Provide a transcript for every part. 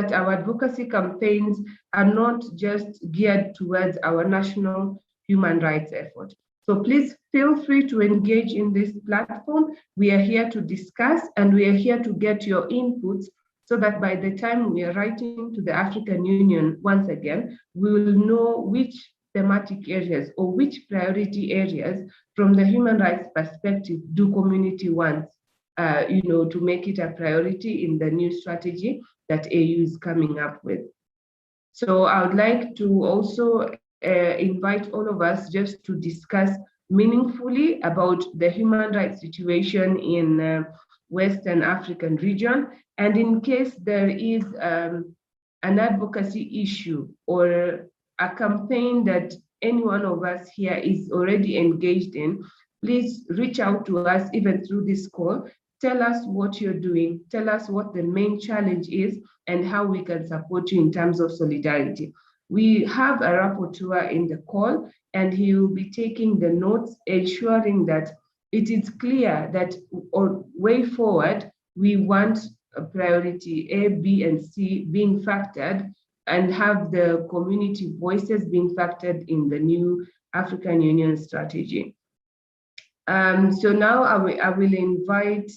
that our advocacy campaigns are not just geared towards our national human rights effort. So please feel free to engage in this platform. We are here to discuss and we are here to get your inputs so that by the time we are writing to the African Union once again, we will know which thematic areas or which priority areas from the human rights perspective do community want to make it a priority in the new strategy that AU is coming up with. So I would like to also invite all of us just to discuss meaningfully about the human rights situation in Western African region. And in case there is an advocacy issue or a campaign that any one of us here is already engaged in, please reach out to us even through this call. Tell us what you're doing, tell us what the main challenge is and how we can support you in terms of solidarity. We have a rapporteur in the call and he will be taking the notes, ensuring that it is clear that on way forward, we want a priority A, B, and C being factored and have the community voices being factored in the new African Union strategy. So now I will invite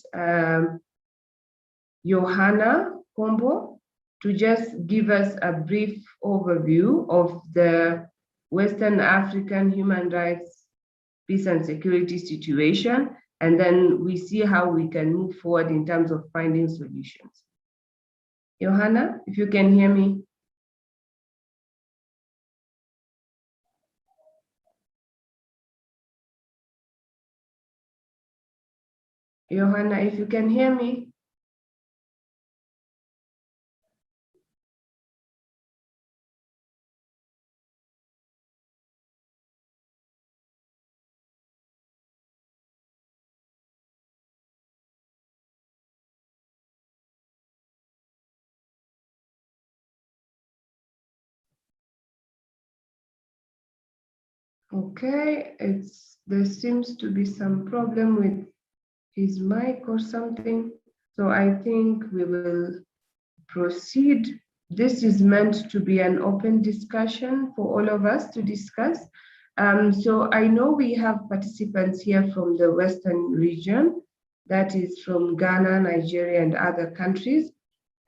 Johanna Kombo to just give us a brief overview of the Western African human rights, peace and security situation, and then we see how we can move forward in terms of finding solutions. Johanna, if you can hear me. Johanna, if you can hear me. Okay, there seems to be some problem with his mic or something. So I think we will proceed. This is meant to be an open discussion for all of us to discuss. So I know we have participants here from the Western region, that is from Ghana, Nigeria, and other countries.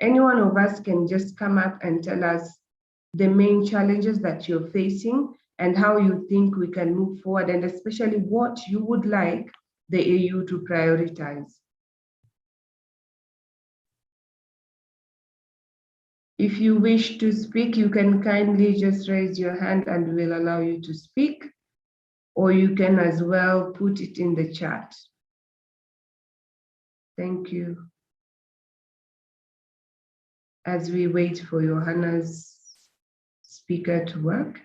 Any one of us can just come up and tell us the main challenges that you're facing and how you think we can move forward, and especially what you would like the AU to prioritize. If you wish to speak, you can kindly just raise your hand and we'll allow you to speak, or you can as well put it in the chat. Thank you. As we wait for Johanna's speaker to work.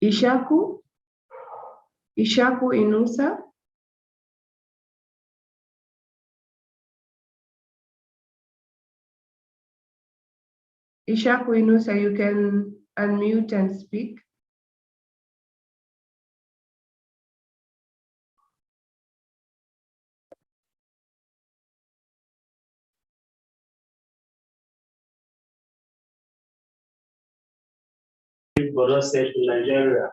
Ishaku Inusa. Ishaku Inusa, you can unmute and speak. Nigeria.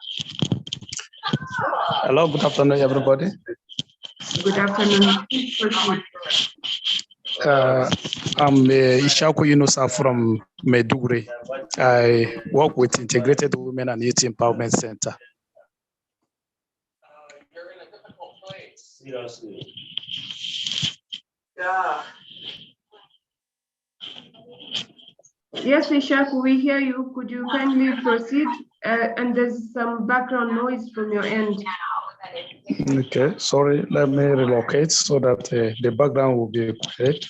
Hello, good afternoon, everybody. Good afternoon. I'm Ishaku Yunusa from Maiduguri. I work with Integrated Women and Youth Empowerment Center. You're in a difficult place. Seriously. Yeah. Yes, Ishaku, we hear you. Could you kindly proceed? And there's some background noise from your end. Okay, sorry. Let me relocate so that the background will be quiet.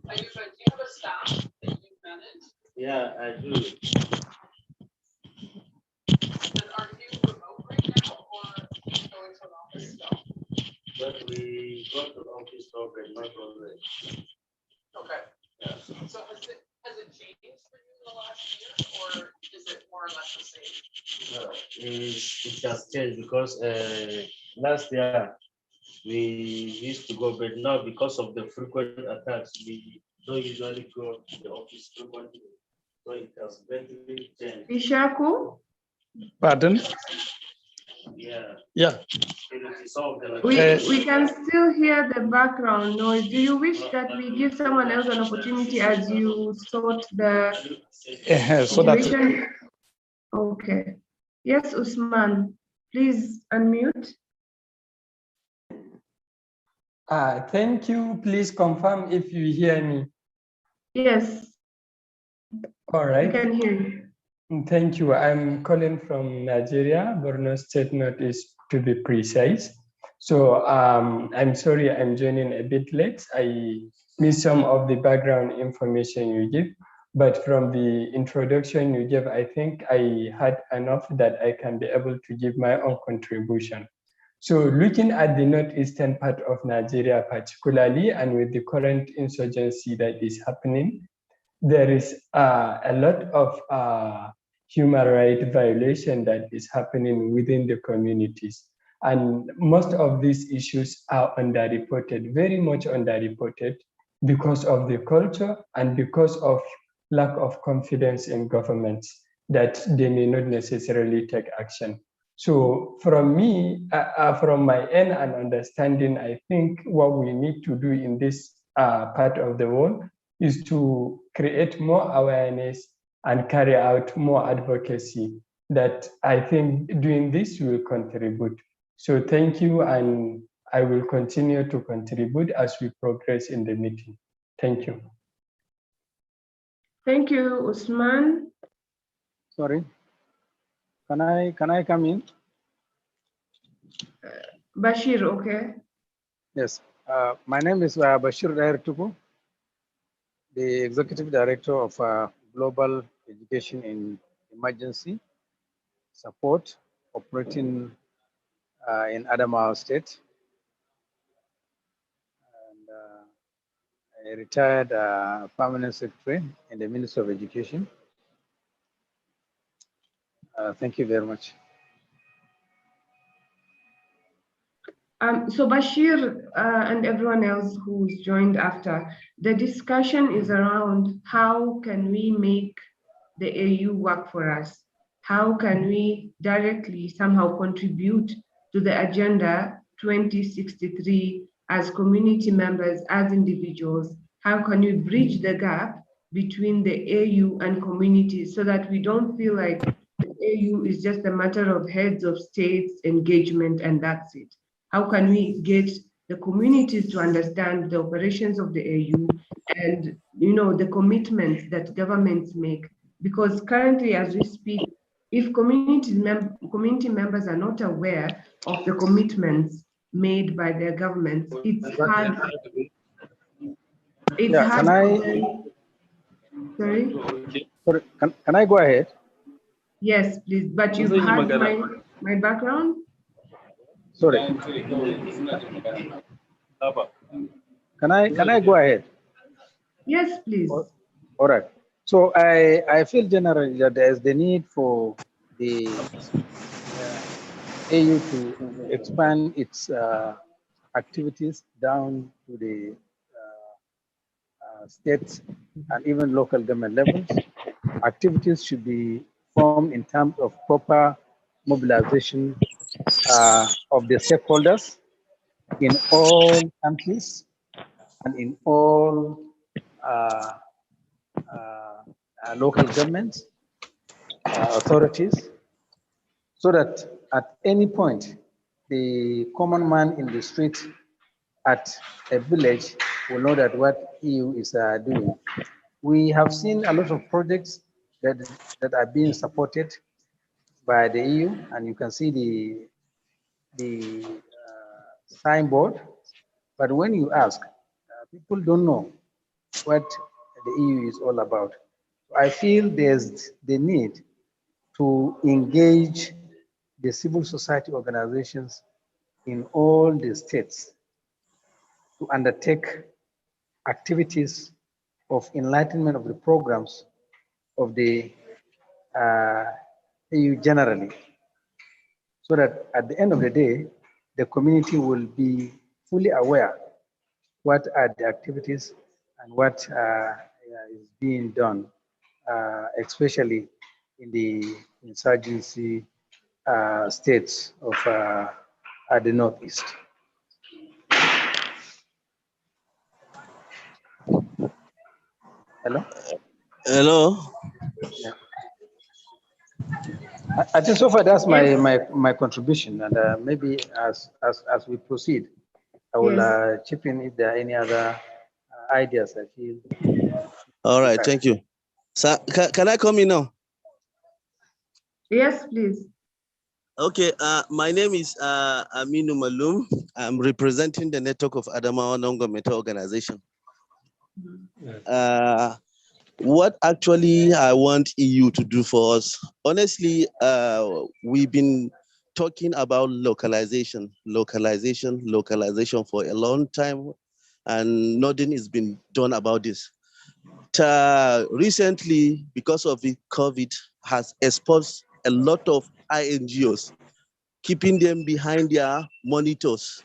Are you, do you have a staff that you manage? Yeah, I do. And are you remote right now or are you going to an office still? But we go to the office already, not already. Okay. Yeah. So has it changed for you in the last year, or is it more more or less the same? No, it has changed because last year we used to go, but now because of the frequent attacks, we don't usually go to the office frequently. So it has greatly changed. Ishaku, Pardon? Yeah. Yeah. Some of the we can still hear the background noise. Do you wish that we give someone else an opportunity as you sort the So that situation? Okay. Yes, Usman, please unmute. Thank you. Please confirm if you hear me. Yes, All I right. can hear you. Thank you. I'm calling from Nigeria, Borno State Northeast to be precise. So I'm sorry I'm joining a bit late. I missed some of the background information you give, but from the introduction you gave, I think I had enough that I can be able to give my own contribution. So looking at the northeastern part of Nigeria particularly, and with the current insurgency that is happening, there is a lot of human rights violation that is happening within the communities. And most of these issues are underreported, very much underreported because of the culture and because of lack of confidence in governments that they may not necessarily take action. So from me, from my end and understanding, I think what we need to do in this part of the world is to create more awareness and carry out more advocacy that I think doing this will contribute. So thank you, and I will continue to contribute as we progress in the meeting. Thank you. Thank you, Usman. Sorry. Can I come in? Bashir, okay. Yes. My name is Bashir Dair Tuku, the Executive Director of Global Education in Emergency Support, operating in Adamawa State. And, I retired Permanent Secretary in the Ministry of Education. Thank you very much. So Bashir and everyone else who's joined after, the discussion is around how can we make the AU work for us? How can we directly somehow contribute to the Agenda 2063 as community members, as individuals? How can we bridge the gap between the AU and communities so that we don't feel like the AU is just a matter of heads of states engagement and that's it? How can we get the communities to understand the operations of the AU and the commitments that governments make? Because currently, as we speak, if community members are not aware of the commitments made by their governments, it's hard. It's Yeah, hard. can I? Sorry. Sorry, can I go ahead? Yes, please. But you've heard my background. Sorry. Can I go ahead? Yes, please. All right. So I feel generally that there is the need for the AU to expand its activities down to the state and even local government levels. Activities should be formed in terms of proper mobilization of the stakeholders in all countries and in all local governments, authorities, so that at any point, the common man in the street at a village will know that what EU is doing. We have seen a lot of projects that are being supported by the EU, and you can see the signboard. But when you ask, people don't know what the EU is all about. I feel there's the need to engage the civil society organizations in all the states to undertake activities of enlightenment of the programs of the AU generally, so that at the end of the day, the community will be fully aware what are the activities and what is being done, especially in the insurgency states of the Northeast. Hello? Hello. Yeah. I think so far that's my contribution, and maybe as we proceed, I will chip in if there are any other ideas I feel. All right, thank you. Sir, can I come in now? Yes, please. Okay, my name is Aminu Malum. I'm representing the network of Adamawa non-governmental organization. What actually I want EU to do for us, honestly, we've been talking about localization for a long time, and nothing has been done about this. Recently, because of the COVID, has exposed a lot of INGOs, keeping them behind their monitors,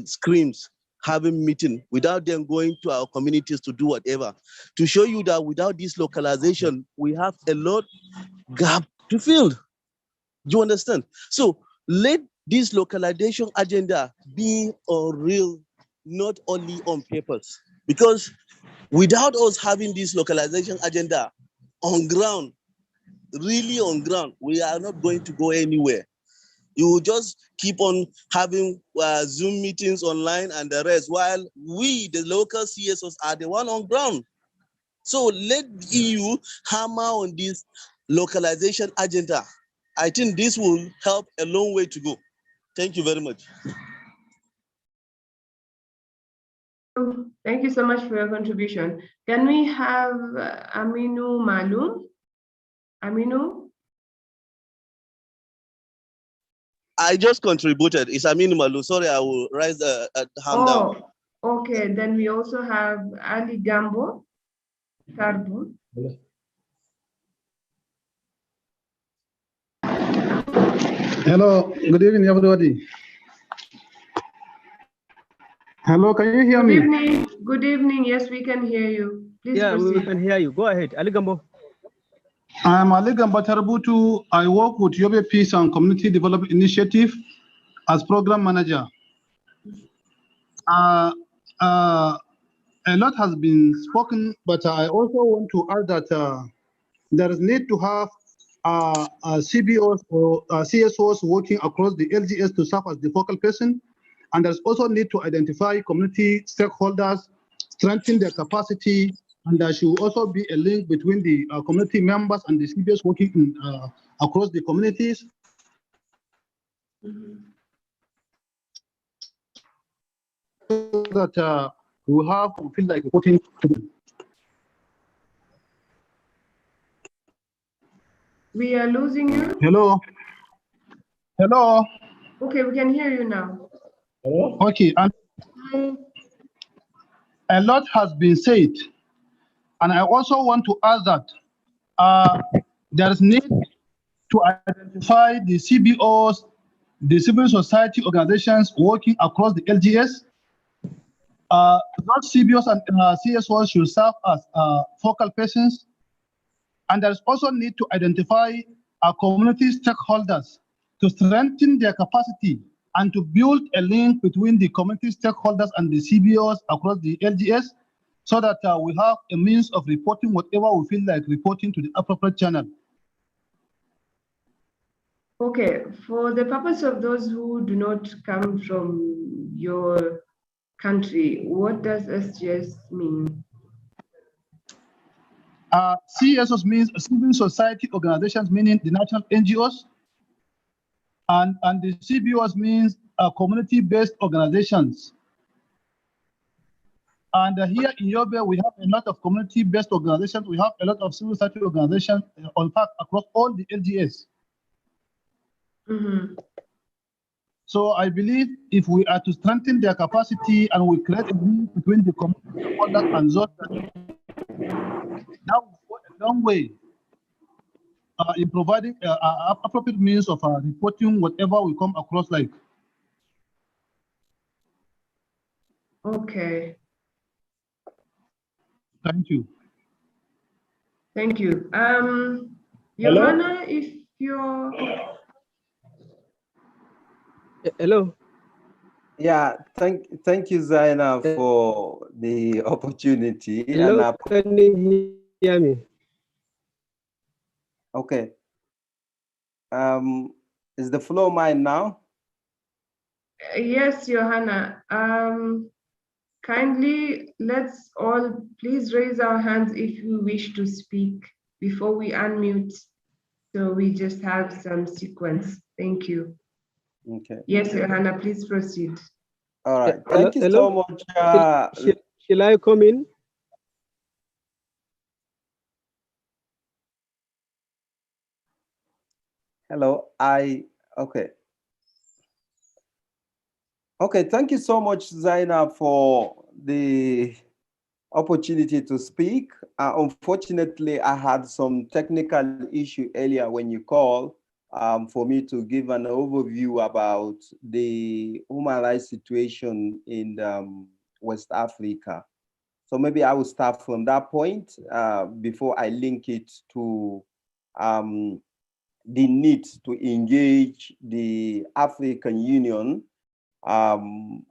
screens, having meeting without them going to our communities to do whatever. To show you that without this localization, we have a lot gap to fill. Do you understand? So let this localization agenda be on real, not only on papers. Because without us having this localization agenda on ground, really on ground, we are not going to go anywhere. You will just keep on having Zoom meetings online and the rest, while we, the local CSOs, are the one on ground. So let EU hammer on this localization agenda. I think this will help a long way to go. Thank you very much. Thank you so much for your contribution. Can we have Aminu Malum? Aminu? I just contributed. It's Aminu Malum. Sorry, I will raise the hand down. Okay. Then we also have Ali Gambo. Karbu. Hello, good evening, everybody. Hello, can you hear me? Good evening. Yes, we can hear you. Please proceed. We can hear you. Go ahead, Ali Gambo. I'm Ali Gambo Tarbutu. I work with Yobe Peace and Community Development Initiative as Program Manager. A lot has been spoken, but I also want to add that there is need to have CBOs or CSOs working across the LGS to serve as the focal person. And there's also need to identify community stakeholders, strengthen their capacity, and there should also be a link between the community members and the CBOs working in, across the communities. So that we have to feel like reporting to them. We are losing you. Hello. Hello. Okay, we can hear you now. Okay, and a lot has been said, and I also want to add that there is need to identify the CBOs, the civil society organizations working across the LGS. Those CBOs and CSOs should serve as focal persons, and there's also need to identify our community stakeholders to strengthen their capacity and to build a link between the community stakeholders and the CBOs across the LGS, so that we have a means of reporting whatever we feel like reporting to the appropriate channel. Okay, for the purpose of those who do not come from your country, what does SGS mean? CSOs means civil society organizations, meaning the national NGOs. And the CBOs means community-based organizations. And here in Yobe, we have a lot of community-based organizations. We have a lot of civil society organizations, in fact, across all the LGS. Mm-hmm. So I believe if we are to strengthen their capacity and we create a link between the community and those, that will go a long way in providing appropriate means of reporting whatever we come across like. Okay, Thank you. thank you. Hello? Johanna, if you're, Hello. Yeah, thank you, Zaina, for the opportunity. Hello. And Can you hear me? okay. Is the floor mine now? yes, Johanna. Kindly, let's all please raise our hands if you wish to speak before we unmute. So we just have some sequence. Thank you. Okay. Yes, Johanna, please proceed. All right. Hello. Thank you Hello. so much. Shall I come in? Hello. Okay. Okay. Thank you so much, Zaina, for the opportunity to speak. Unfortunately, I had some technical issue earlier when you called for me to give an overview about the human rights situation in West Africa. So maybe I will start from that point before I link it to the need to engage the African Union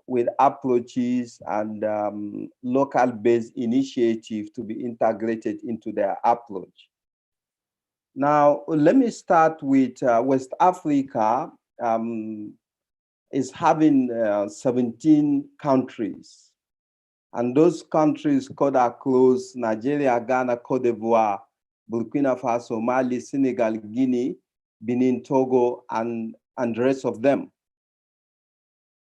with approaches and local-based initiative to be integrated into their approach. Now, let me start with West Africa is having 17 countries. And those countries are close: Nigeria, Ghana, Cote d'Ivoire, Burkina Faso, Mali, Senegal, Guinea, Benin, Togo, and the rest of them.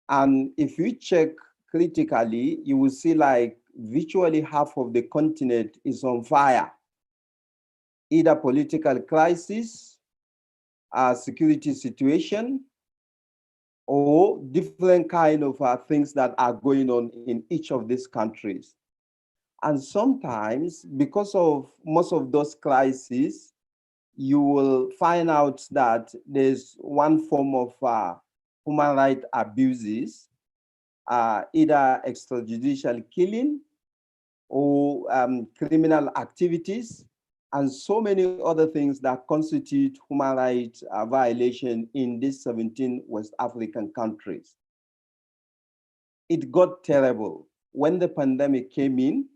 And if you check critically, you will see like virtually half of the continent is on fire. Either political crisis, security situation, or different kind of things that are going on in each of these countries. And sometimes, because of most of those crises, you will find out that there's one form of human rights abuses, either extrajudicial killing or criminal activities, and so many other things that constitute human rights violation in these 17 West African countries. It got terrible when the pandemic came in,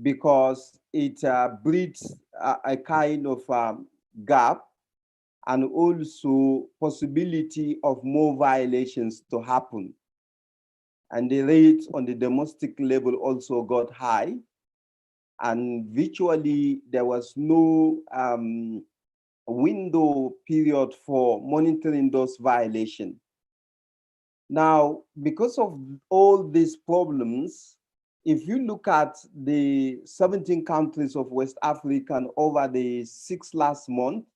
because it breeds a kind of gap and also possibility of more violations to happen. And the rate on the domestic level also got high. And virtually there was no window period for monitoring those violations. Now, because of all these problems, if you look at the 17 countries of West Africa over the 6 last months,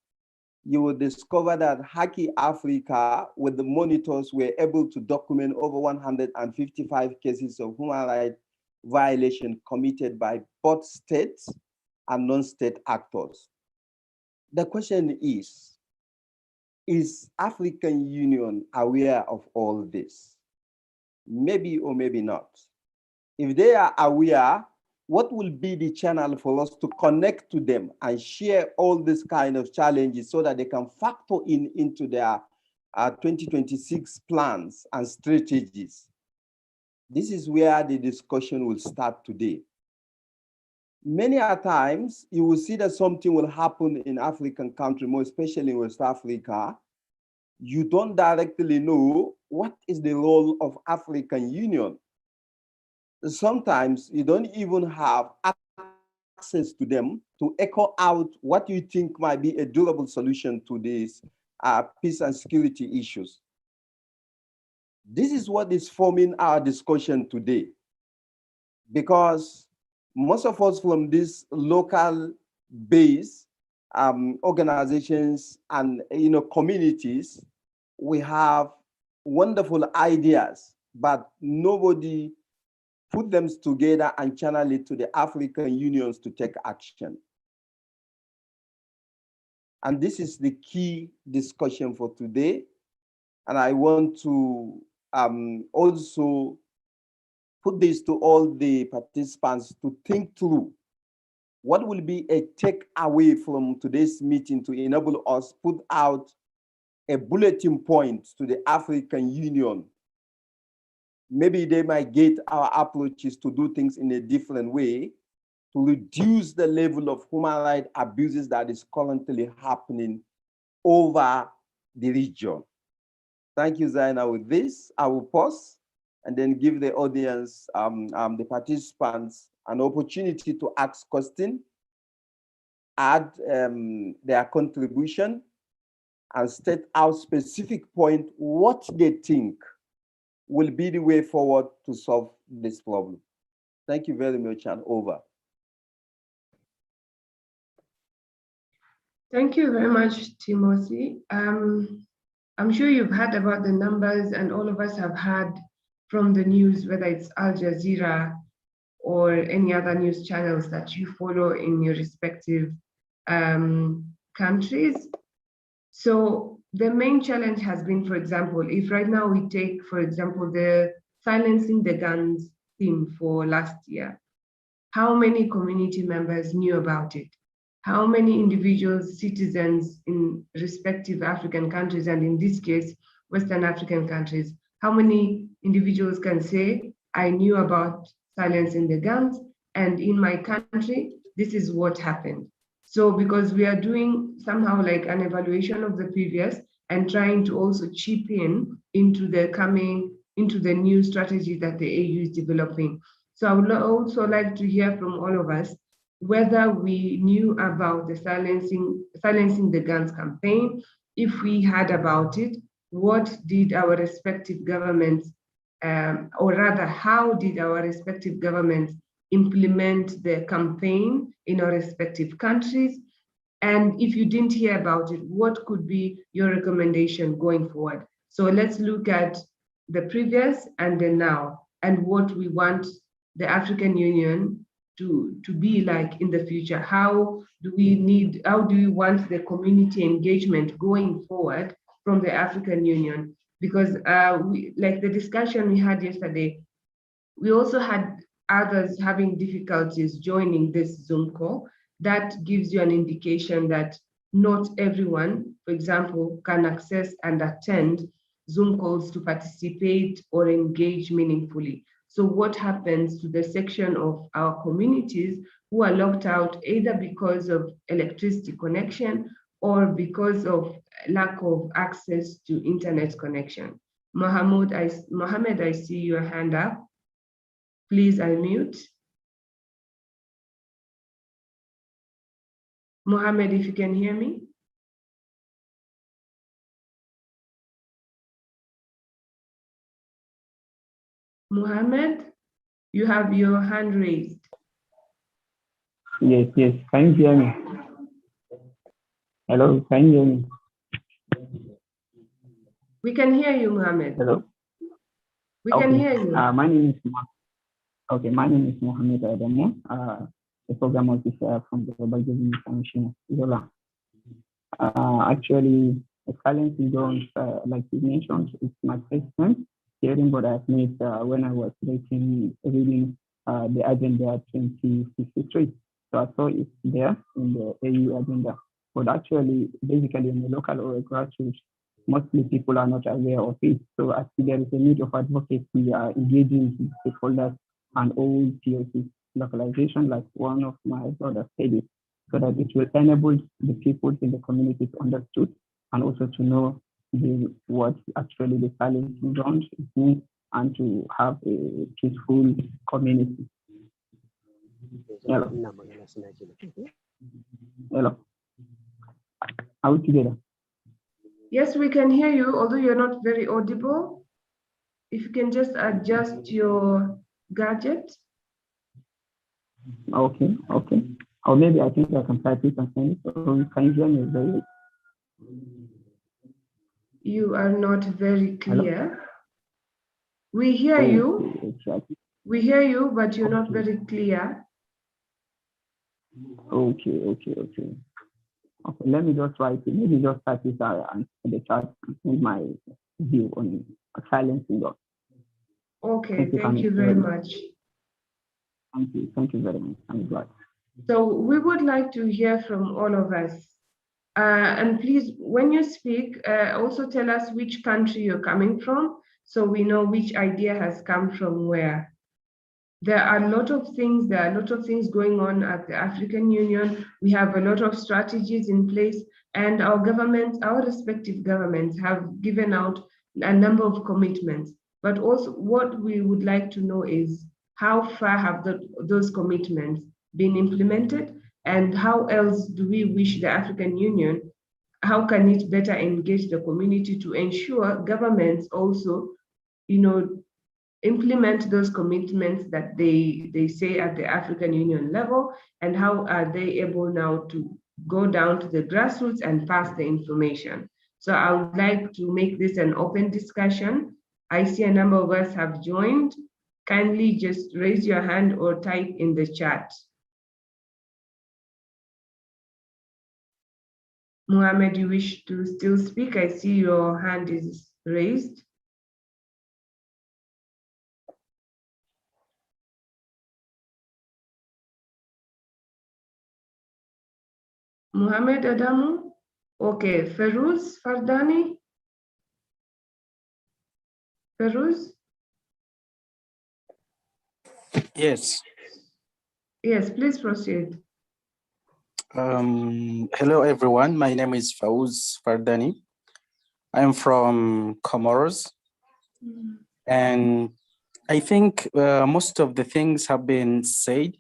you will discover that Haki Africa, with the monitors, were able to document over 155 cases of human rights violation committed by both states and non-state actors. The question is African Union aware of all this? Maybe or maybe not. If they are aware, what will be the channel for us to connect to them and share all these kind of challenges so that they can factor into their 2026 plans and strategies? This is where the discussion will start today. Many a times, you will see that something will happen in African country, more especially in West Africa. You don't directly know what is the role of African Union. Sometimes you don't even have access to them to echo out what you think might be a durable solution to these peace and security issues. This is what is forming our discussion today, because most of us from these local base organizations and communities, we have wonderful ideas, but nobody put them together and channel it to the African unions to take action. And this is the key discussion for today. And I want to also put this to all the participants to think through what will be a takeaway from today's meeting to enable us put out a bulletin point to the African Union. Maybe they might get our approaches to do things in a different way to reduce the level of human rights abuses that is currently happening over the region. Thank you, Zaina. With this, I will pause and then give the audience, the participants, an opportunity to ask questions, add their contribution, and state out specific point what they think will be the way forward to solve this problem. Thank you very much, and over. Thank you very much, Timothy. I'm sure you've heard about the numbers, and all of us have heard from the news, whether it's Al Jazeera or any other news channels that you follow in your respective countries. So the main challenge has been, for example, if right now we take, for example, the silencing the guns theme for last year, how many community members knew about it? How many individuals, citizens in respective African countries, and in this case, Western African countries, how many individuals can say, I knew about silencing the guns, and in my country, this is what happened. So because we are doing somehow like an evaluation of the previous and trying to also chip in into the new strategy that the AU is developing. So I would also like to hear from all of us whether we knew about the silencing the guns campaign. If we had about it, what did our respective governments, or rather, how did our respective governments implement the campaign in our respective countries? And if you didn't hear about it, what could be your recommendation going forward? So let's look at the previous and the now, and what we want the African Union to be like in the future. How do we want the community engagement going forward from the African Union? Because like the discussion we had yesterday, we also had others having difficulties joining this Zoom call. That gives you an indication that not everyone, for example, can access and attend Zoom calls to participate or engage meaningfully. So what happens to the section of our communities who are locked out either because of electricity connection or because of lack of access to internet connection? Mohammed, I see your hand up. Please unmute. Mohammed, if you can hear me. Mohammed, you have your hand raised. Yes, yes. Can you hear me? Hello, can you hear me? We can hear you, Mohammed. Hello. We can hear you. My name is Mohammed Adamo, a program officer from the Global Government Commission, Zola. Actually, silencing guns, like you mentioned, it's my first time hearing, but I've made when I was reading the agenda 2053. So I saw it there in the AU agenda. But actually, basically, in the local or grassroots, mostly people are not aware of it. So I see there is a need of advocacy, engaging with stakeholders and all POC localization, like one of my brothers said it, so that it will enable the people in the community to understood and also to know what actually the silencing ground means and to have a peaceful community. Hello. Hello. Are we together? Yes, we can hear you, although you're not very audible. If you can just adjust your gadget. Okay, okay. Or maybe I think I can type it and send it. So can you hear me very well? You are not very clear. Hello? We hear you. Exactly. We hear you, but you're not very clear. Okay, okay, okay. Okay, let me just write it. Let me just type it in the chat and send my view on silencing dot. Okay, thank you very much. Thank you very much. I'm glad. So we would like to hear from all of us. And please, when you speak, also tell us which country you're coming from, so we know which idea has come from where. There are a lot of things going on at the African Union. We have a lot of strategies in place, and our governments, our respective governments, have given out a number of commitments. But also what we would like to know is how far have those commitments been implemented, and how else do we wish the African Union, how can it better engage the community to ensure governments also, implement those commitments that they say at the African Union level, and how are they able now to go down to the grassroots and pass the information. So I would like to make this an open discussion. I see a number of us have joined. Kindly just raise your hand or type in the chat. Mohammed, you wish to still speak? I see your hand is raised. Mohammed Adamu? Okay, Ferouz Fardani? Ferouz? Yes. Yes, please proceed. Hello, everyone. My name is Fawz Fardani. I'm from Comoros. And I think most of the things have been said.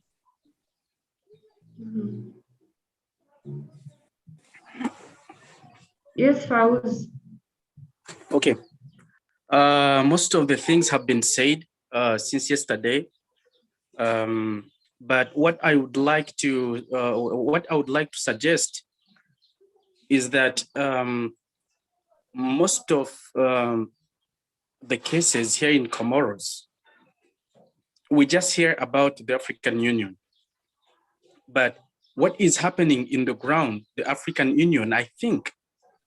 Yes, Fawz. Okay. Most of the things have been said since yesterday. But what I would like to suggest is that most of the cases here in Comoros, we just hear about the African Union. But what is happening in the ground, the African Union, I think,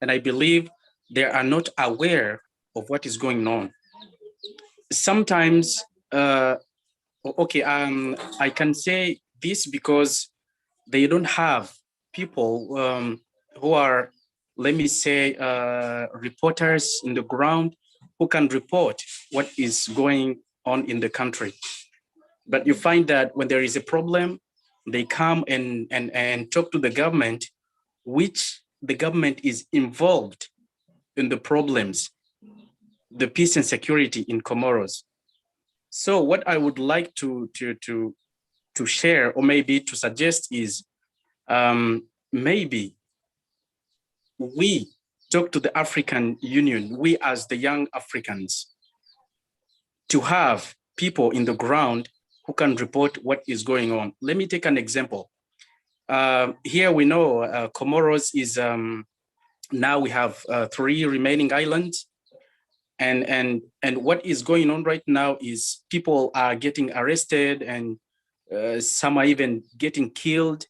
and I believe they are not aware of what is going on. Sometimes, I can say this because they don't have people who are, let me say, reporters in the ground who can report what is going on in the country. But you find that when there is a problem, they come and talk to the government, which the government is involved in the problems, the peace and security in Comoros. So what I would like to share, or maybe to suggest, is maybe we talk to the African Union, we as the young Africans, to have people in the ground who can report what is going on. Let me take an example. Here we know Comoros is, now we have 3 remaining islands. And what is going on right now is people are getting arrested, and some are even getting killed.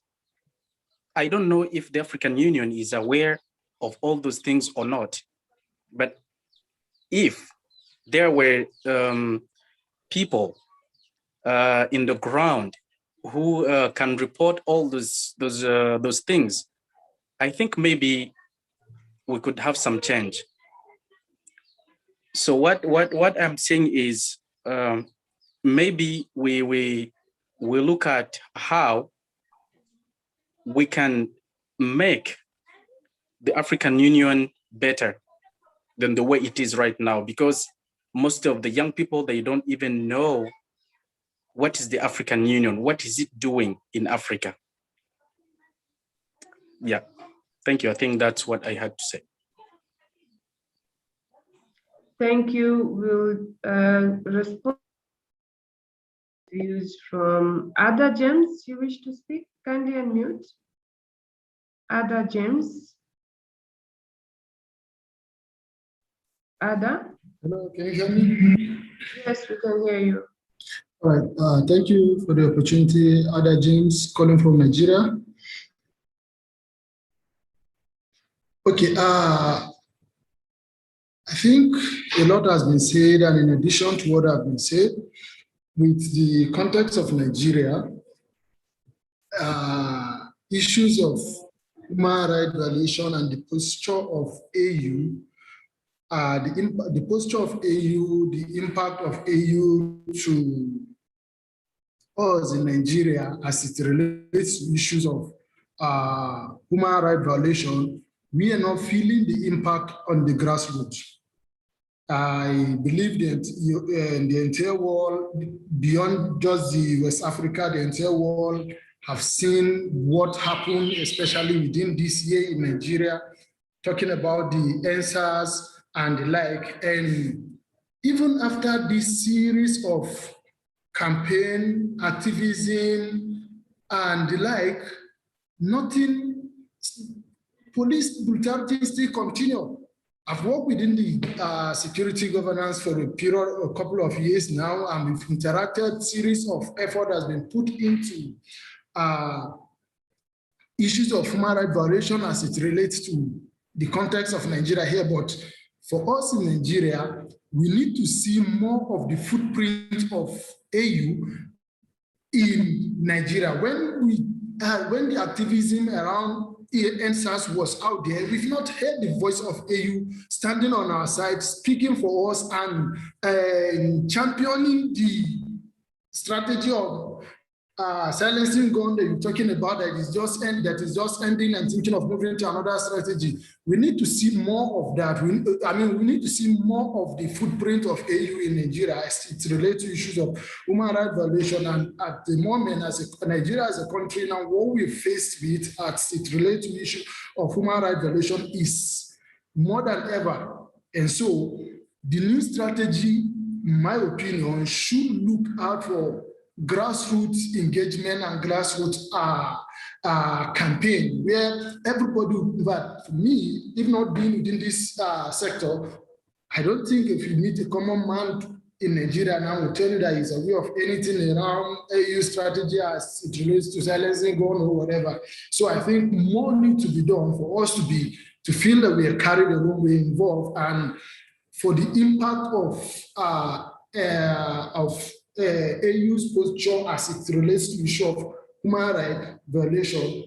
I don't know if the African Union is aware of all those things or not. But if there were people in the ground who can report all those things, I think maybe we could have some change. So what I'm saying is maybe we look at how we can make the African Union better than the way it is right now, because most of the young people, they don't even know what is the African Union, what is it doing in Africa. Yeah, thank you. I think that's what I had to say. Thank you. We'll respond to views from Ada James. You wish to speak? Kindly unmute. Ada James. Ada? Hello, can you hear me? Yes, we can hear you. All right, thank you for the opportunity. Ada James, calling from Nigeria. Okay, I think a lot has been said, and in addition to what has been said, with the context of Nigeria, issues of human rights violation and the posture of AU, the posture of AU, the impact of AU to us in Nigeria as it relates to issues of human rights violation, we are not feeling the impact on the grassroots. I believe that the entire world, beyond just the West Africa, the entire world have seen what happened, especially within this year in Nigeria, talking about the answers and the like. And even after this series of campaign, activism, and the like, nothing, police brutality still continue. I've worked within the security governance for a couple of years now, and we've interacted. Series of effort has been put into issues of human rights violation as it relates to the context of Nigeria here. But for us in Nigeria, we need to see more of the footprint of AU in Nigeria. When the activism around NSAS was out there, we've not heard the voice of AU standing on our side, speaking for us and championing the strategy of silencing gun that you're talking about that is just ending and thinking of moving to another strategy. We need to see more of that. We need to see more of the footprint of AU in Nigeria as it relates to issues of human rights violation. And at the moment, Nigeria as a country now, what we're faced with as it relates to the issue of human rights violation is more than ever. And so the new strategy, in my opinion, should look out for grassroots engagement and grassroots campaign where everybody, but for me, if not being within this sector, I don't think if you meet a common man in Nigeria now will tell you that he's aware of anything around AU strategy as it relates to silencing gun or whatever. So I think more needs to be done for us to feel that we are carried along, we're involved, and for the impact of AU's posture as it relates to the issue of human rights violation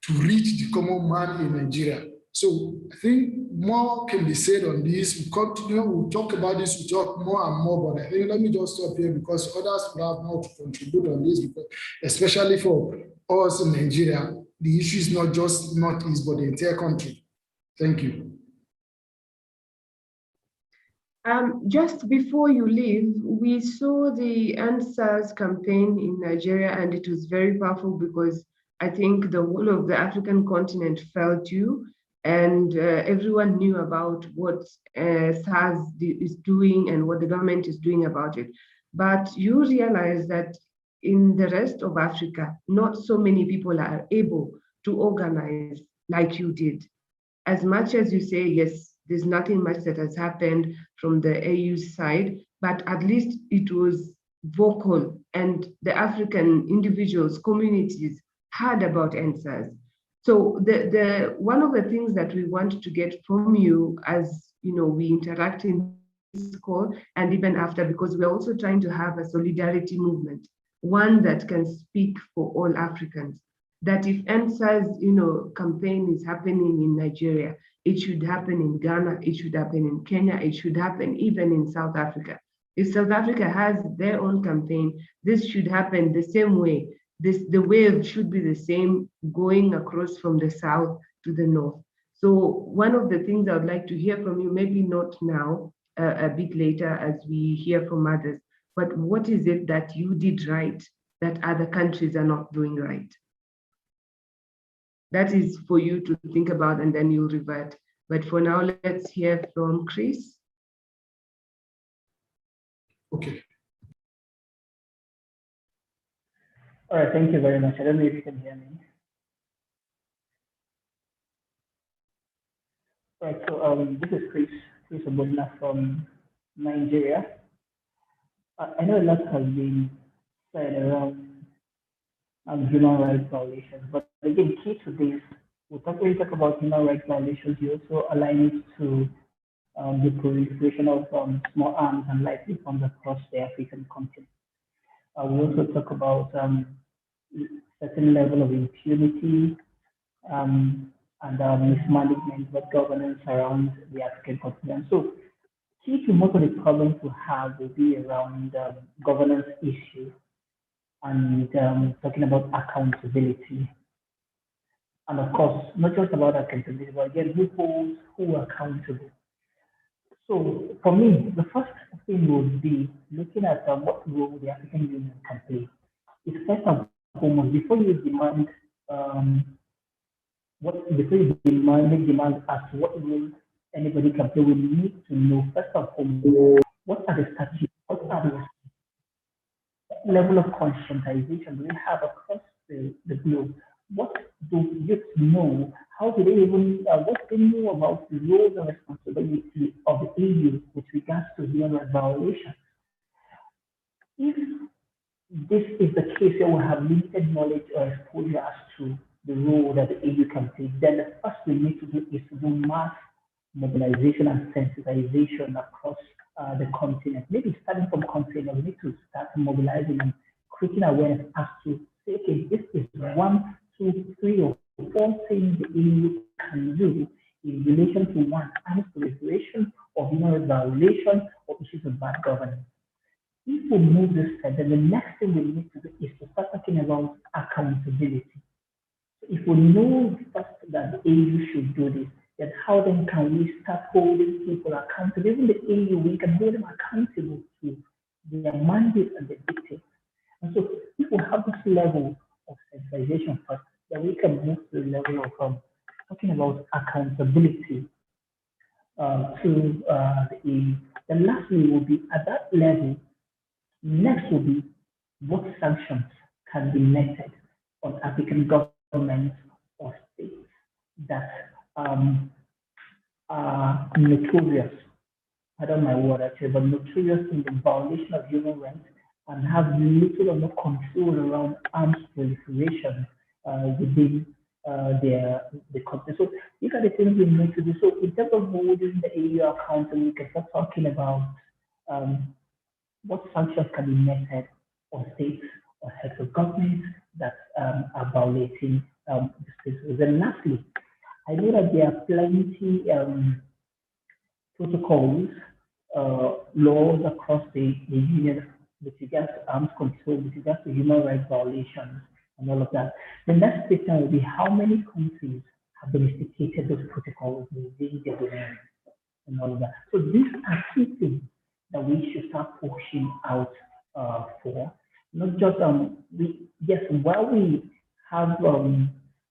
to reach the common man in Nigeria. So I think more can be said on this. We continue, we'll talk about this, we talk more and more, but I think let me just stop here because others will have more to contribute on this, because especially for us in Nigeria, the issue is not just Northeast, but the entire country. Thank you. Just before you leave, we saw the ANSAS campaign in Nigeria, and it was very powerful because I think the whole of the African continent felt you, and everyone knew about what SARS is doing and what the government is doing about it. But you realize that in the rest of Africa, not so many people are able to organize like you did. As much as you say, yes, there's nothing much that has happened from the AU side, but at least it was vocal, and the African individuals, communities heard about NSAS. So the one of the things that we want to get from you, as you know, we interact in this call and even after, because we're also trying to have a solidarity movement, one that can speak for all Africans. That if NSAS, campaign is happening in Nigeria, it should happen in Ghana, it should happen in Kenya, it should happen even in South Africa. If South Africa has their own campaign, this should happen the same way. The wave should be the same going across from the south to the north. So one of the things I would like to hear from you, maybe not now, a bit later as we hear from others, but what is it that you did right that other countries are not doing right? That is for you to think about, and then you'll revert. But for now, let's hear from Chris. Okay. All right, thank you very much. I don't know if you can hear me. All right, so this is Chris Obodna from Nigeria. I know a lot has been said around human rights violations, but again, key to this when you talk about human rights violations, you also align it to the proliferation of small arms and light weapons across the African continent. We also talk about certain level of impunity and mismanagement of governance around the African continent. So, key to most of the problems we have will be around governance issues and talking about accountability. And of course, not just about accountability, but again, who are accountable. So for me, the first thing would be looking at what role the African Union can play. It's first and foremost, before you demand make demands as to what role anybody can play, we need to know first and foremost what are the statutes, what are the level of conscientization do we have across the globe? What do youth know? How do they even, what do they know about the roles and responsibility of the EU with regards to human rights violations? If this is the case where we have limited knowledge or exposure as to the role that the EU can play, then the first we need to do is to do mass mobilization and sensitization across the continent. Maybe starting from continent, we need to start mobilizing and creating awareness as to say, okay, this is 1, 2, 3, or 4 things the EU can do in relation to one, arms proliferation or human rights violation or issues of bad governance. If we move this step, then the next thing we need to do is to start talking about accountability. If we know first that the EU should do this, then how then can we start holding people accountable? Even the EU, we can hold them accountable to their mandate and their dictates. And so if we have this level of sensitization first, then we can move to the level of talking about accountability to the EU. Then lastly will be at that level, next will be what sanctions can be meted on African governments or states that are notorious, pardon my word actually, but notorious in the violation of human rights and have little or no control around arms proliferation within the country. So these are the things we need to do. So in terms of holding the EU accountable, we can start talking about what sanctions can be meted on states or heads of governments that are violating the principles. And lastly, I know that there are plenty protocols, laws across the union with regards to arms control, with regards to human rights violations, and all of that. The next question will be how many countries have domesticated those protocols within their domain and all of that. So these are key things that we should start pushing out for. Not just while we have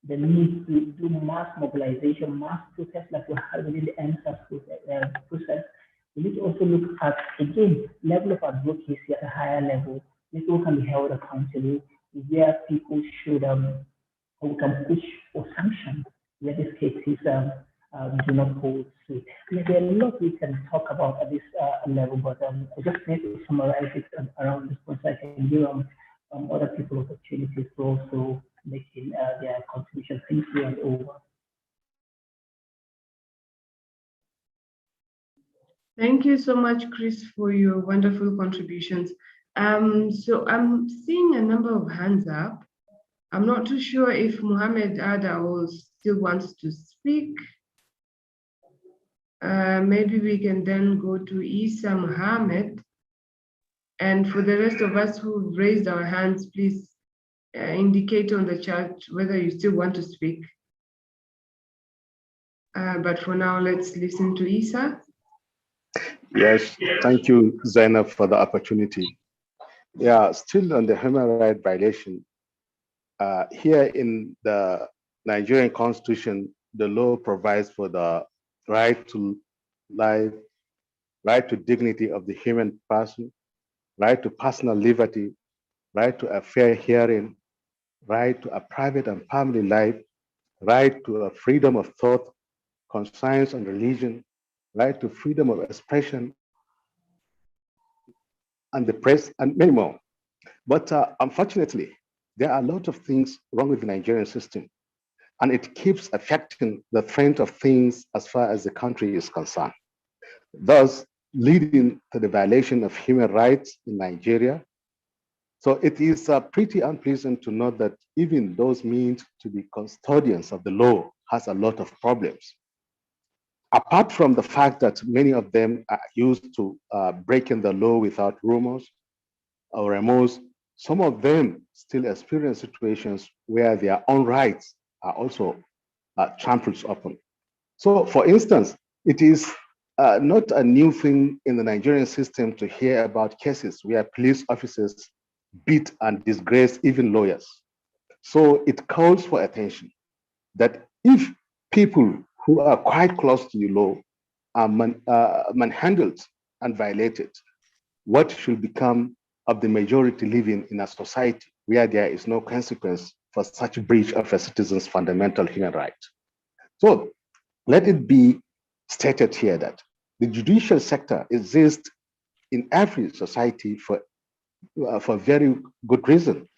the need to do mass mobilization, mass protests like we have within the NSAS process, we need to also look at, again, level of advocacy at a higher level. People can be held accountable, where people should, or we can push for sanctions, where these cases do not hold sway. There are a lot we can talk about at this level, but I just need to summarize it around this point so I can give other people opportunities to also making their contribution. Thank you and over. Thank you so much, Chris, for your wonderful contributions. So I'm seeing a number of hands up. I'm not too sure if Mohammed Ada still wants to speak. Maybe we can then go to Isa Mohammed. And for the rest of us who've raised our hands, please indicate on the chat whether you still want to speak. But for now, let's listen to Isa. Yes, thank you, Zainab, for the opportunity. Yeah, still on the human rights violation. Here in the Nigerian Constitution, the law provides for the right to life, right to dignity of the human person, right to personal liberty, right to a fair hearing, right to a private and family life, right to a freedom of thought, conscience and religion, right to freedom of expression, and the press, and many more. But unfortunately, there are a lot of things wrong with the Nigerian system. and it keeps affecting the trend of things as far as the country is concerned, thus leading to the violation of human rights in Nigeria. So it is pretty unpleasant to note that even those meant to be custodians of the law has a lot of problems. Apart from the fact that many of them are used to breaking the law without rumors or remorse, some of them still experience situations where their own rights are also trampled upon. So, for instance, it is not a new thing in the Nigerian system to hear about cases where police officers beat and disgrace even lawyers. So it calls for attention that if people who are quite close to the law are manhandled and violated, what should become of the majority living in a society where there is no consequence for such breach of a citizen's fundamental human right? So let it be stated here that the judicial sector exists in every society for very good reason.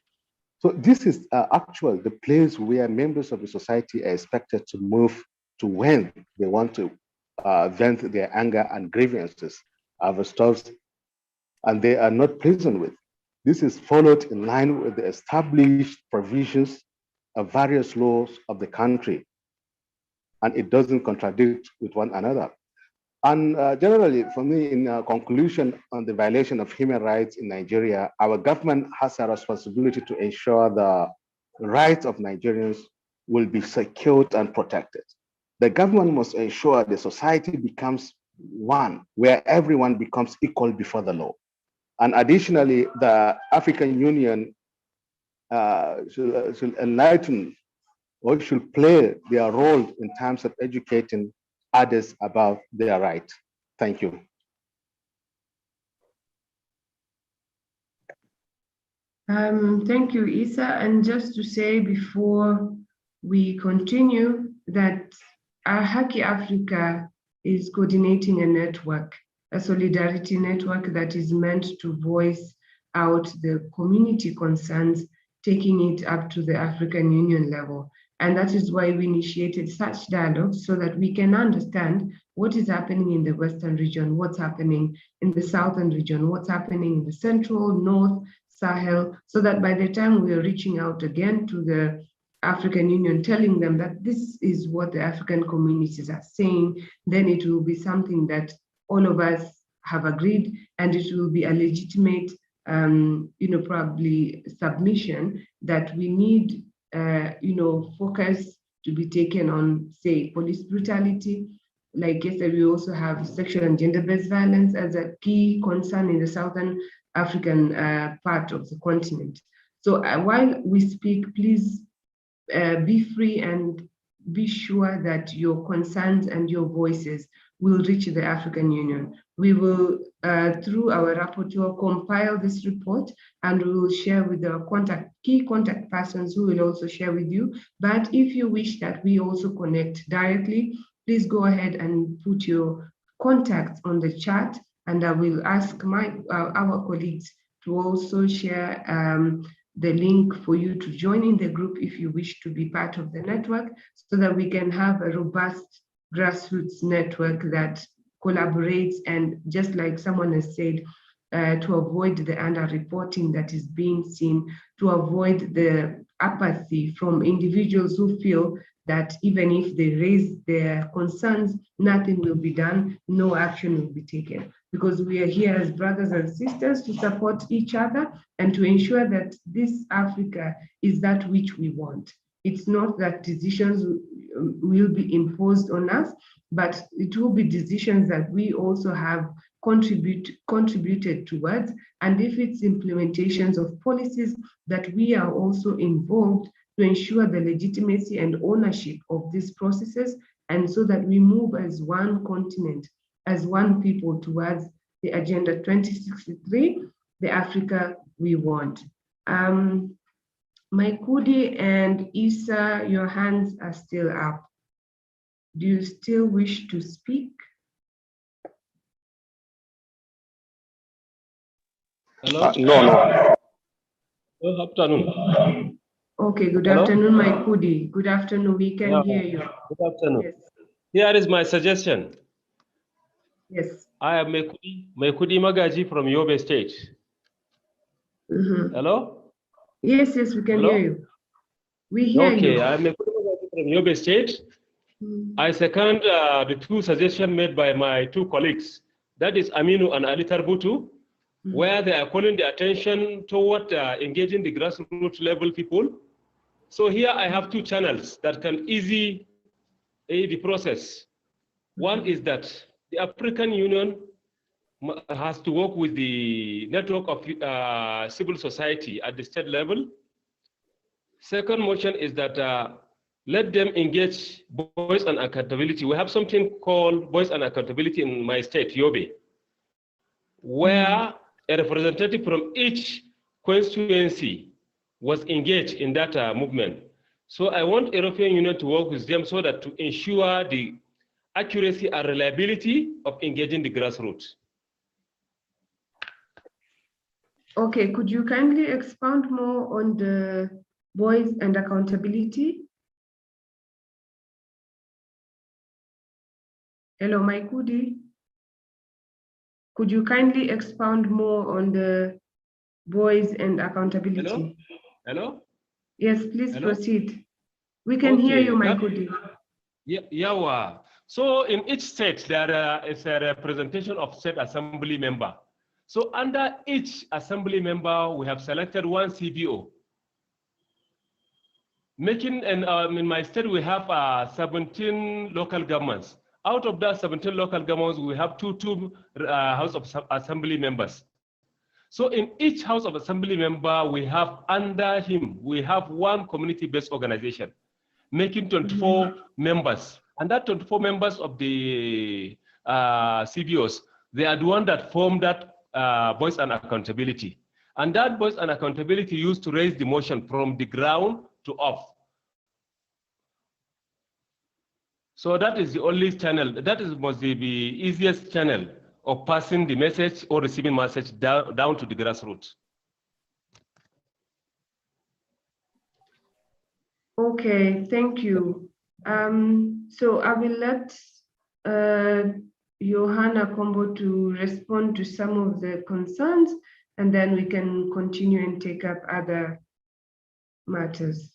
So this is actually the place where members of the society are expected to move to when they want to vent their anger and grievances over stuff and they are not pleasant with. This is followed in line with the established provisions of various laws of the country, and it doesn't contradict with one another. And generally, for me, in conclusion on the violation of human rights in Nigeria, our government has a responsibility to ensure the rights of Nigerians will be secured and protected. The government must ensure the society becomes one, where everyone becomes equal before the law. And additionally, the African Union should enlighten or should play their role in terms of educating others about their right. Thank you. Thank you, Isa. And just to say before we continue that Haki Africa is coordinating a network, a solidarity network that is meant to voice out the community concerns, taking it up to the African Union level. And that is why we initiated such dialogues so that we can understand what is happening in the Western region, what's happening in the Southern region, what's happening in the Central, North, Sahel, so that by the time we are reaching out again to the African Union, telling them that this is what the African communities are saying, then it will be something that all of us have agreed, and it will be a legitimate, probably submission that we need focus to be taken on, say, police brutality. Like yesterday, we also have sexual and gender-based violence as a key concern in the Southern African part of the continent. So while we speak, please be free and be sure that your concerns and your voices will reach the African Union. We will, through our rapporteur, compile this report and we will share with the key contact persons who will also share with you. But if you wish that we also connect directly, please go ahead and put your contacts on the chat, and I will ask our colleagues to also share the link for you to join in the group if you wish to be part of the network, so that we can have a robust grassroots network that collaborates, and just like someone has said, to avoid the underreporting that is being seen, to avoid the apathy from individuals who feel that even if they raise their concerns, nothing will be done, no action will be taken. Because we are here as brothers and sisters to support each other and to ensure that this Africa is that which we want. It's not that decisions will be imposed on us, but it will be decisions that we also have contributed towards. And if it's implementations of policies that we are also involved to ensure the legitimacy and ownership of these processes, and so that we move as one continent, as one people towards the Agenda 2063, the Africa we want. Maikudi and Isa, your hands are still up. Do you still wish to speak? Hello? No. Good afternoon. Okay, good Hello? afternoon, my Kudi. Good afternoon, we can Yeah, hear you. good afternoon. Yes. Here is my suggestion. Yes. I am Mekudi Magaji from Yobe State. Hello? Yes, yes, we can Hello? hear you. We hear Okay, you. I'm Mekudi Magaji from Yobe State. I second the two suggestions made by my two colleagues, that is Aminu and Ali Tarbutu, where they are calling the attention toward engaging the grassroots level people. So here I have two channels that can easy aid the process. One is that the African Union has to work with the network of civil society at the state level. Second motion is that let them engage voice and accountability. We have something called voice and accountability in my state, Yobe, where a representative from each constituency was engaged in that movement. So I want European Union to work with them so that to ensure the accuracy and reliability of engaging the grassroots. Okay, could you kindly expound more on the voice and accountability? Hello, my Kudi. Could you kindly expound more on the voice and accountability? Hello? Yes, please Hello? proceed. We can hear you, my that- Kudi. Yeah. So in each state, there is a representation of state assembly member. So under each assembly member, we have selected one CBO. In my state, we have 17 local governments. Out of that 17 local governments, we have two House of Assembly members. So in each House of Assembly member, we have under him, we have one community-based organization, making 24 members. And that 24 members of the CBOs, they are the one that form that voice and accountability. And that voice and accountability used to raise the motion from the ground to up. So that is the only channel, must be the easiest channel of passing the message or receiving message down to the grassroots. Okay, thank you. So I will let Johanna Kombo to respond to some of the concerns, and then we can continue and take up other matters.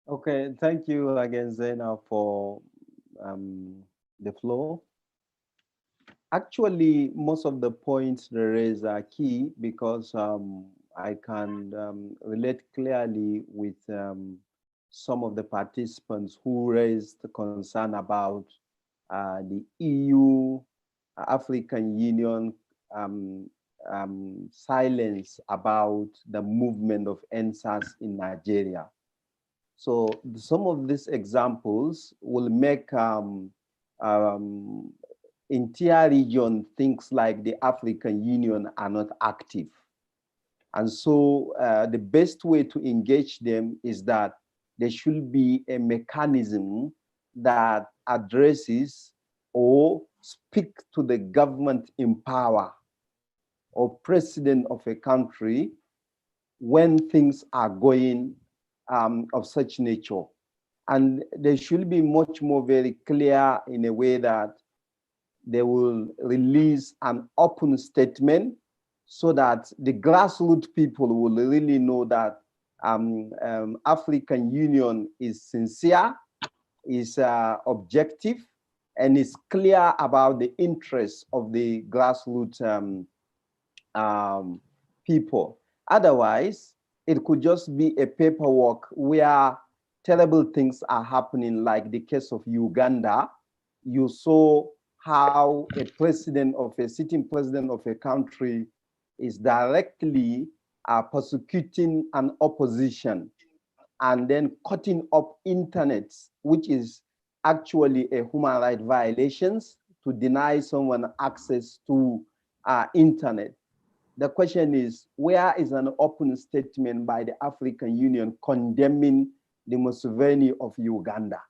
Okay, thank you again, Zena, for the floor. Actually, most of the points raised are key because I can relate clearly with some of the participants who raised concern about the EU, African Union silence about the movement of NSAS in Nigeria. So some of these examples will make entire region things like the African Union are not active. And so the best way to engage them is that there should be a mechanism that addresses or speak to the government in power or president of a country when things are going of such nature. And they should be much more very clear in a way that they will release an open statement so that the grassroots people will really know that African Union is sincere, is objective, and is clear about the interests of the grassroots people. Otherwise, it could just be a paperwork where terrible things are happening, like the case of Uganda. You saw how a sitting president of a country is directly persecuting an opposition and then cutting up internet, which is actually a human rights violations to deny someone access to internet. The question is, where is an open statement by the African Union condemning the Museveni of Uganda?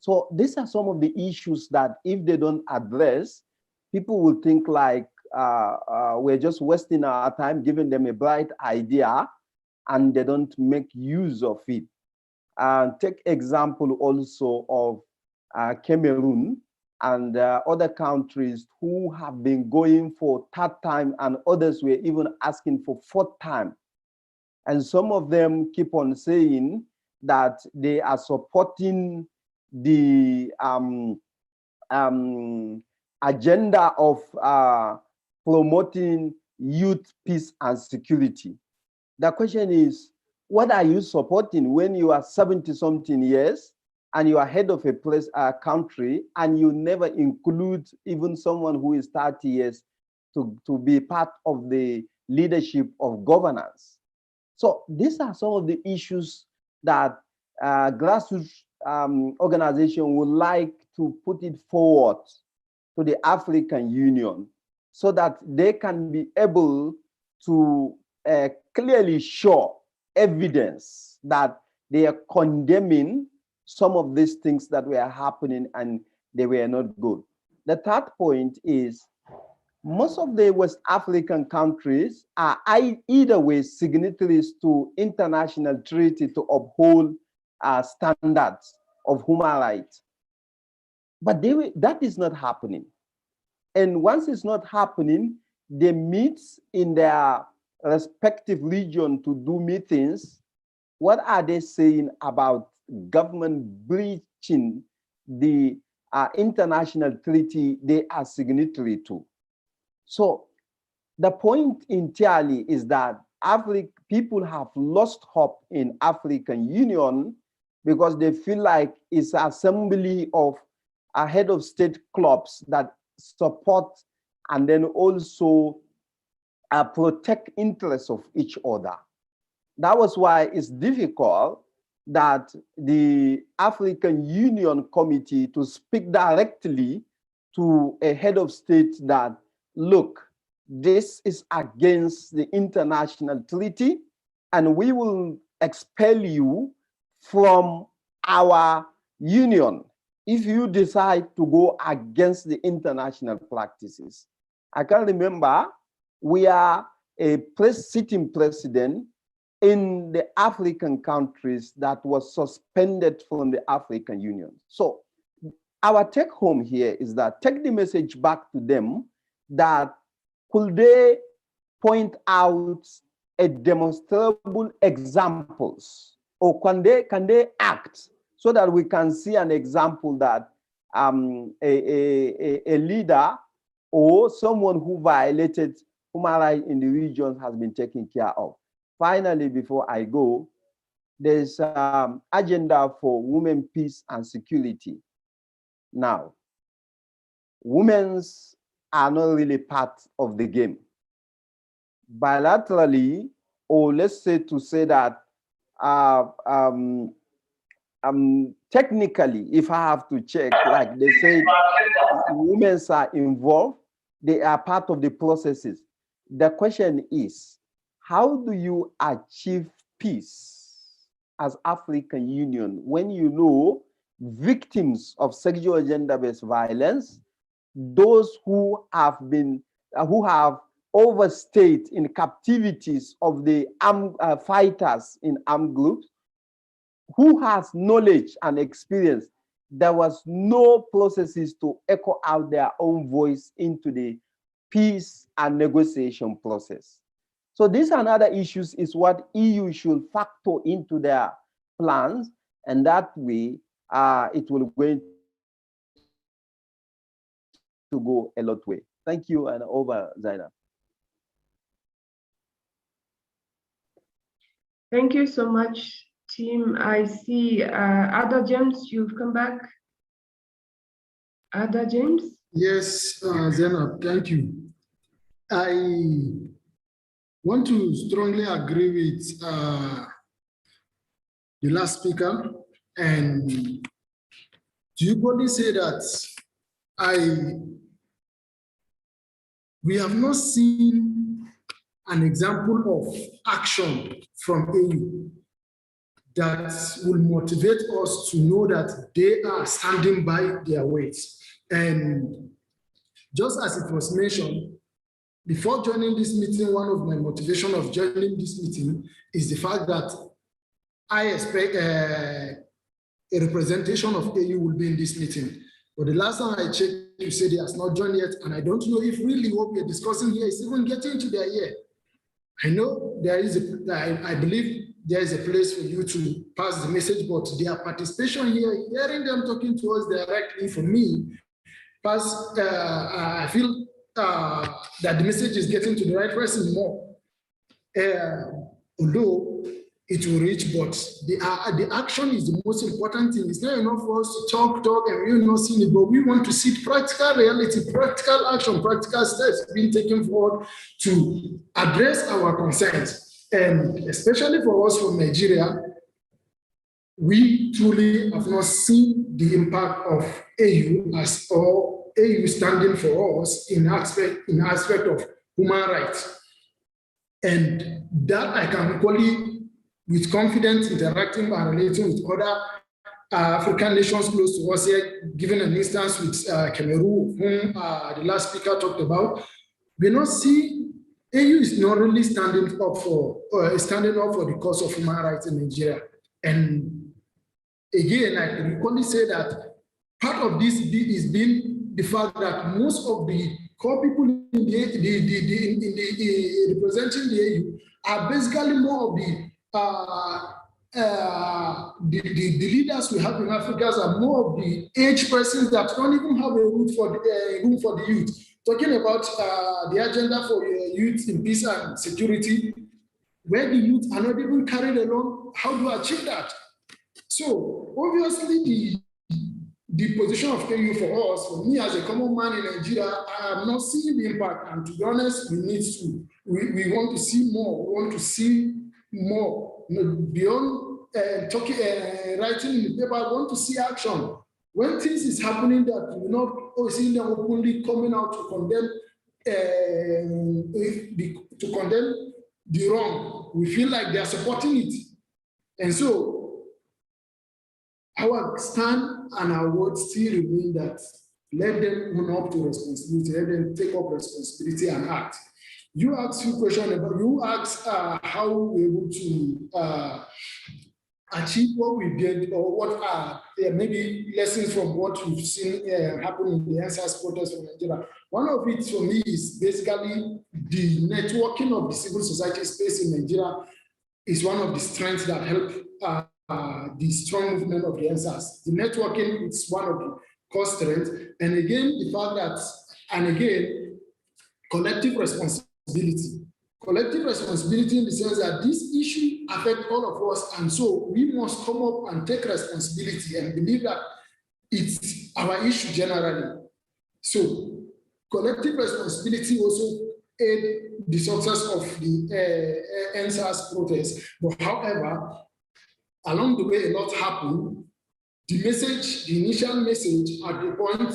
So these are some of the issues that if they don't address, people will think like we're just wasting our time, giving them a bright idea and they don't make use of it. Take example also of Cameroon and other countries who have been going for third time, and others were even asking for fourth time. And some of them keep on saying that they are supporting the agenda of promoting youth peace and security. The question is, what are you supporting when you are 70-something years and you are head of a country and you never include even someone who is 30 years to be part of the leadership of governance? So these are some of the issues that grassroots organization would like to put it forward to the African Union so that they can be able to clearly show evidence that they are condemning some of these things that were happening and they were not good. The third point is most of the West African countries are either way signatories to international treaty to uphold standards of human rights. But that is not happening. And once it's not happening, they meet in their respective region to do meetings. What are they saying about government breaching the international treaty they are signatory to? So the point entirely is that people have lost hope in African Union because they feel like it's an assembly of a head of state clubs that support and then also protect interests of each other. That was why it's difficult that the African Union Committee to speak directly to a head of state that, look, this is against the international treaty and we will expel you from our union if you decide to go against the international practices. I can remember we are a sitting president in the African countries that was suspended from the African Union. So our take home here is that take the message back to them that could they point out a demonstrable examples, or can they act so that we can see an example that a leader or someone who violated human rights in the region has been taken care of. Finally, before I go, there's agenda for women, peace and security. Now, women are not really part of the game. Bilaterally, or let's say to say that technically, if I have to check, like they say, women are involved, they are part of the processes. The question is, how do you achieve peace as African Union when you know victims of sexual and gender-based violence, those who have overstayed in captivities of the armed fighters in armed groups, who has knowledge and experience? There was no processes to echo out their own voice into the peace and negotiation process. So these and other issues is what EU should factor into their plans, and that way it will going to go a lot way. Thank you, and over, Zainab. Thank you so much, team. I see Ada James, you've come back. Ada James? Yes, Zainab, thank you. I want to strongly agree with the last speaker, and do you body say that we have not seen an example of action from AU that will motivate us to know that they are standing by their weight. And just as it was mentioned, before joining this meeting, one of my motivation of joining this meeting is the fact that I expect a representation of AU will be in this meeting. But the last time I checked, you said he has not joined yet, and I don't know if really what we are discussing here is even getting to their ear. I know there is I believe there is a place for you to pass the message, but their participation here, hearing them talking to us directly, for me, I feel that the message is getting to the right person more. Although it will reach, but the action is the most important thing. It's not enough for us to talk, and we're not seeing it, but we want to see practical reality, practical action, practical steps being taken forward to address our concerns. And especially for us from Nigeria, we truly have not seen the impact of AU or AU standing for us in aspect of human rights. And that I can equally, with confidence, interacting and relating with other African nations close to us here, given an instance with Cameroon, whom the last speaker talked about, we not see AU is not really standing up for the cause of human rights in Nigeria. And again, I can equally say that part of this is being the fact that most of the core people in the representing the AU are basically more of the leaders we have in Africa are more of the age persons that don't even have a room for the youth. Talking about the agenda for youth in peace and security, where the youth are not even carried along, how do I achieve that? So obviously the position of AU for us, for me as a common man in Nigeria, I am not seeing the impact. And to be honest, we want to see more. We want to see more beyond writing in the paper. I want to see action. When things is happening that we're not seeing them openly coming out to condemn the wrong, we feel like they are supporting it. And so our stand and our words still remain that let them own up to responsibility, let them take up responsibility and act. You asked a question about, you asked how we're able to achieve what we did, or what are maybe lessons from what we've seen happen in the NSAS protest from Nigeria. One of it for me is basically the networking of the civil society space in Nigeria is one of the strengths that help the strong movement of the NSAS. The networking is one of the core strengths. And again, the fact that, collective responsibility. Collective responsibility in the sense that this issue affects all of us, and so we must come up and take responsibility and believe that it's our issue generally. So collective responsibility also aid the success of the NSAS protest. But however, along the way, a lot happened. The message, the initial message at the point,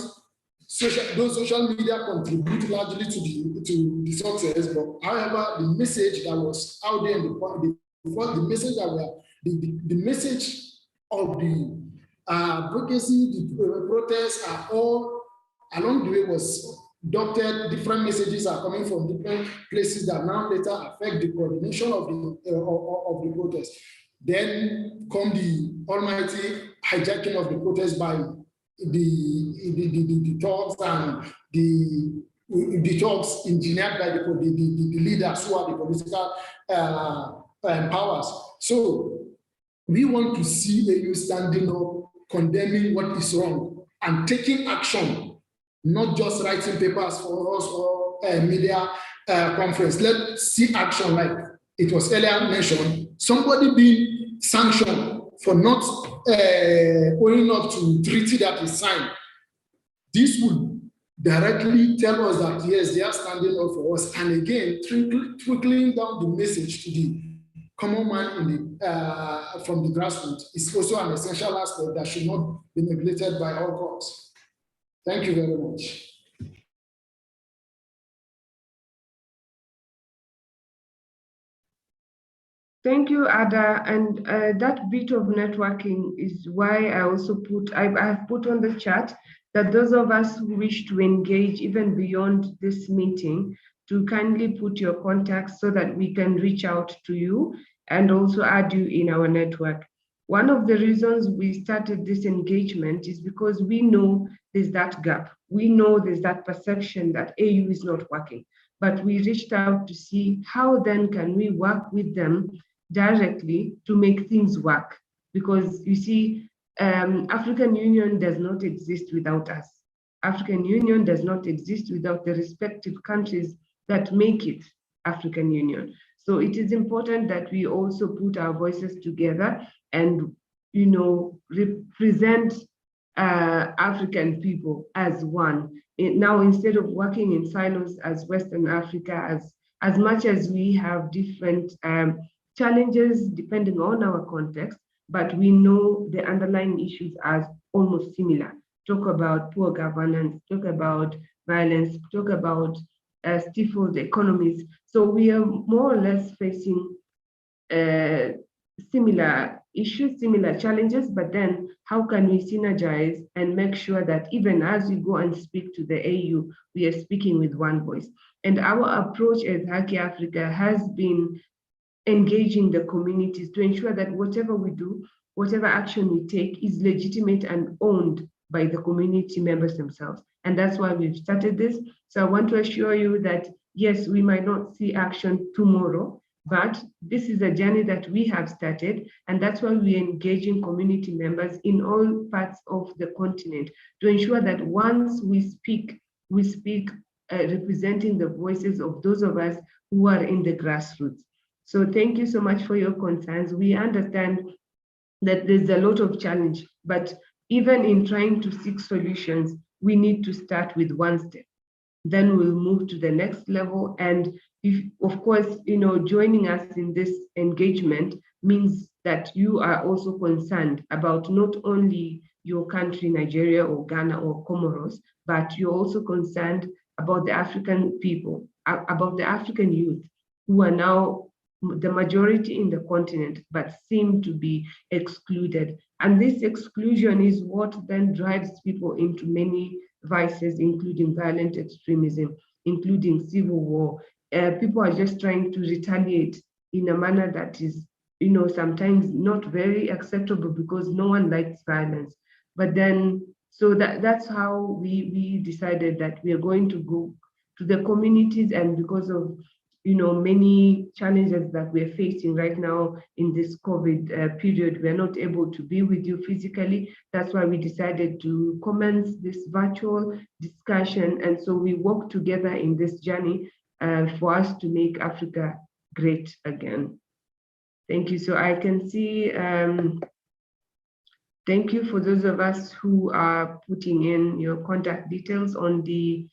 those social media contribute largely to the success, but however, the message that was out there in the message that were the message of the advocacy, the protests are all along the way was adopted. Different messages are coming from different places that now later affect the coordination of the protest. Then come the almighty hijacking of the protest by the talks and the talks engineered by the leaders who are the political powers. So we want to see AU standing up, condemning what is wrong and taking action, not just writing papers for us or media conference. Let's see action, like it was earlier mentioned, somebody being sanctioned for not owning up to treaty that is signed. This would directly tell us that yes, they are standing up for us, and again, trickling down the message to the common man in the, from the grassroots is also an essential aspect that should not be neglected by all courts. Thank you very much. Thank you, Ada. And that bit of networking is why I also I've put on the chat that those of us who wish to engage even beyond this meeting, to kindly put your contacts so that we can reach out to you and also add you in our network. One of the reasons we started this engagement is because we know there's that gap. We know there's that perception that AU is not working, but we reached out to see how then can we work with them directly to make things work. Because you see, African Union does not exist without us. African Union does not exist without the respective countries that make it African Union. So it is important that we also put our voices together and, represent African people as one. Now, instead of working in silos as Western Africa, as much as we have different challenges depending on our context, but we know the underlying issues are almost similar. Talk about poor governance, talk about violence, talk about stifled economies. So we are more or less facing similar issues, similar challenges, but then how can we synergize and make sure that even as we go and speak to the AU, we are speaking with one voice? And our approach as Haki Africa has been engaging the communities to ensure that whatever we do, whatever action we take is legitimate and owned by the community members themselves. And that's why we've started this. So I want to assure you that, yes, we might not see action tomorrow, but this is a journey that we have started. And that's why we are engaging community members in all parts of the continent to ensure that once we speak representing the voices of those of us who are in the grassroots. So thank you so much for your concerns. We understand that there's a lot of challenge, but even in trying to seek solutions, we need to start with one step. Then we'll move to the next level. And if, of course, joining us in this engagement means that you are also concerned about not only your country, Nigeria or Ghana or Comoros, but you're also concerned about the African people, about the African youth who are now the majority in the continent, but seem to be excluded. And this exclusion is what then drives people into many vices, including violent extremism, including civil war. People are just trying to retaliate in a manner that is, sometimes not very acceptable because no one likes violence. But then, so that's how we decided that we are going to go to the communities, and because of many challenges that we're facing right now in this COVID period, we're not able to be with you physically. That's why we decided to commence this virtual discussion. And so we work together in this journey for us to make Africa great again. Thank you. So I can see, thank you for those of us who are putting in your contact details on the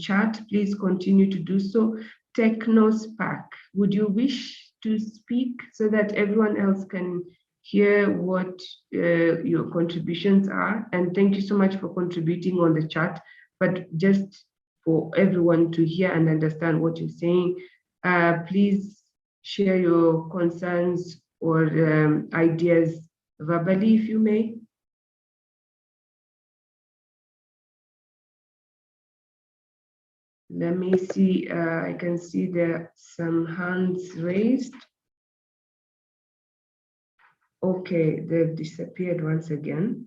chat. Please continue to do so. TechnoSpark, would you wish to speak so that everyone else can hear what your contributions are? And thank you so much for contributing on the chat, but just for everyone to hear and understand what you're saying, please share your concerns or ideas verbally, if you may. Let me see, I can see there are some hands raised. Okay, they've disappeared once again.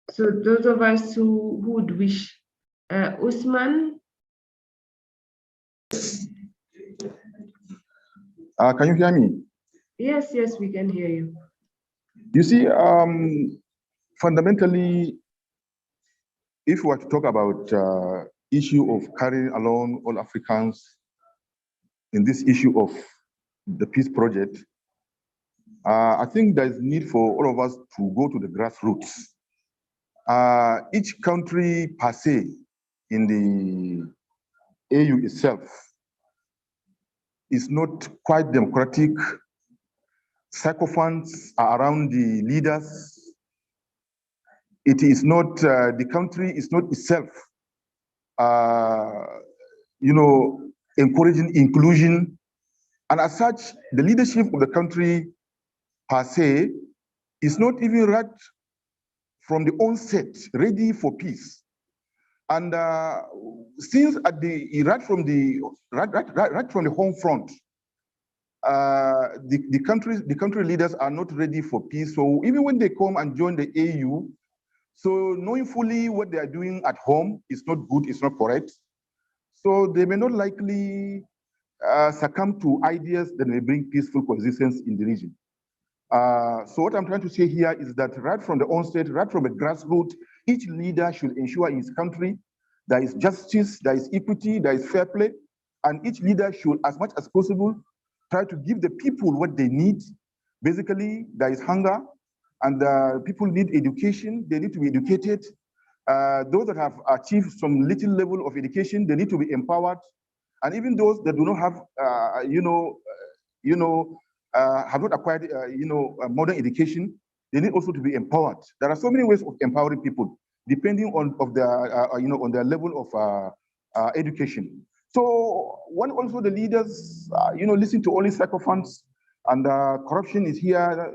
So those of us who would wish, Usman. Can you hear me? Yes, we can hear you. You see, fundamentally, if we were to talk about issue of carrying along all Africans in this issue of the peace project, I think there is need for all of us to go to the grassroots. Each country per se in the AU itself is not quite democratic. Sycophants are around the leaders. It is not, the country is not itself, encouraging inclusion. And as such, the leadership of the country per se is not even right from the onset, ready for peace. And since at the right from the home front, the country leaders are not ready for peace. So even when they come and join the AU, so knowing fully what they are doing at home is not good, it's not correct. So they may not likely succumb to ideas that may bring peaceful coexistence in the region. So what I'm trying to say here is that right from the onset, right from the grassroots, each leader should ensure in his country there is justice, there is equity, there is fair play, and each leader should, as much as possible, try to give the people what they need. Basically, there is hunger, and people need education. They need to be educated. Those that have achieved some little level of education, they need to be empowered. And even those that do not have, have not acquired, modern education, they need also to be empowered. There are so many ways of empowering people, depending on on their level of education. So when also the leaders, listen to only sycophants and corruption is here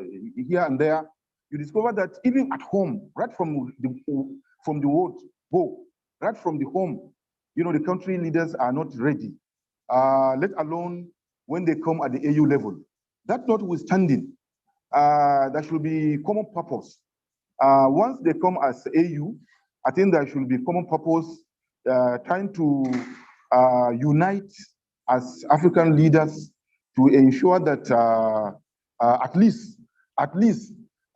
and there, you discover that even at home, right from the word go, right from the home, the country leaders are not ready, let alone when they come at the AU level. That notwithstanding, there should be common purpose. Once they come as AU, I think there should be common purpose, trying to unite as African leaders to ensure that at least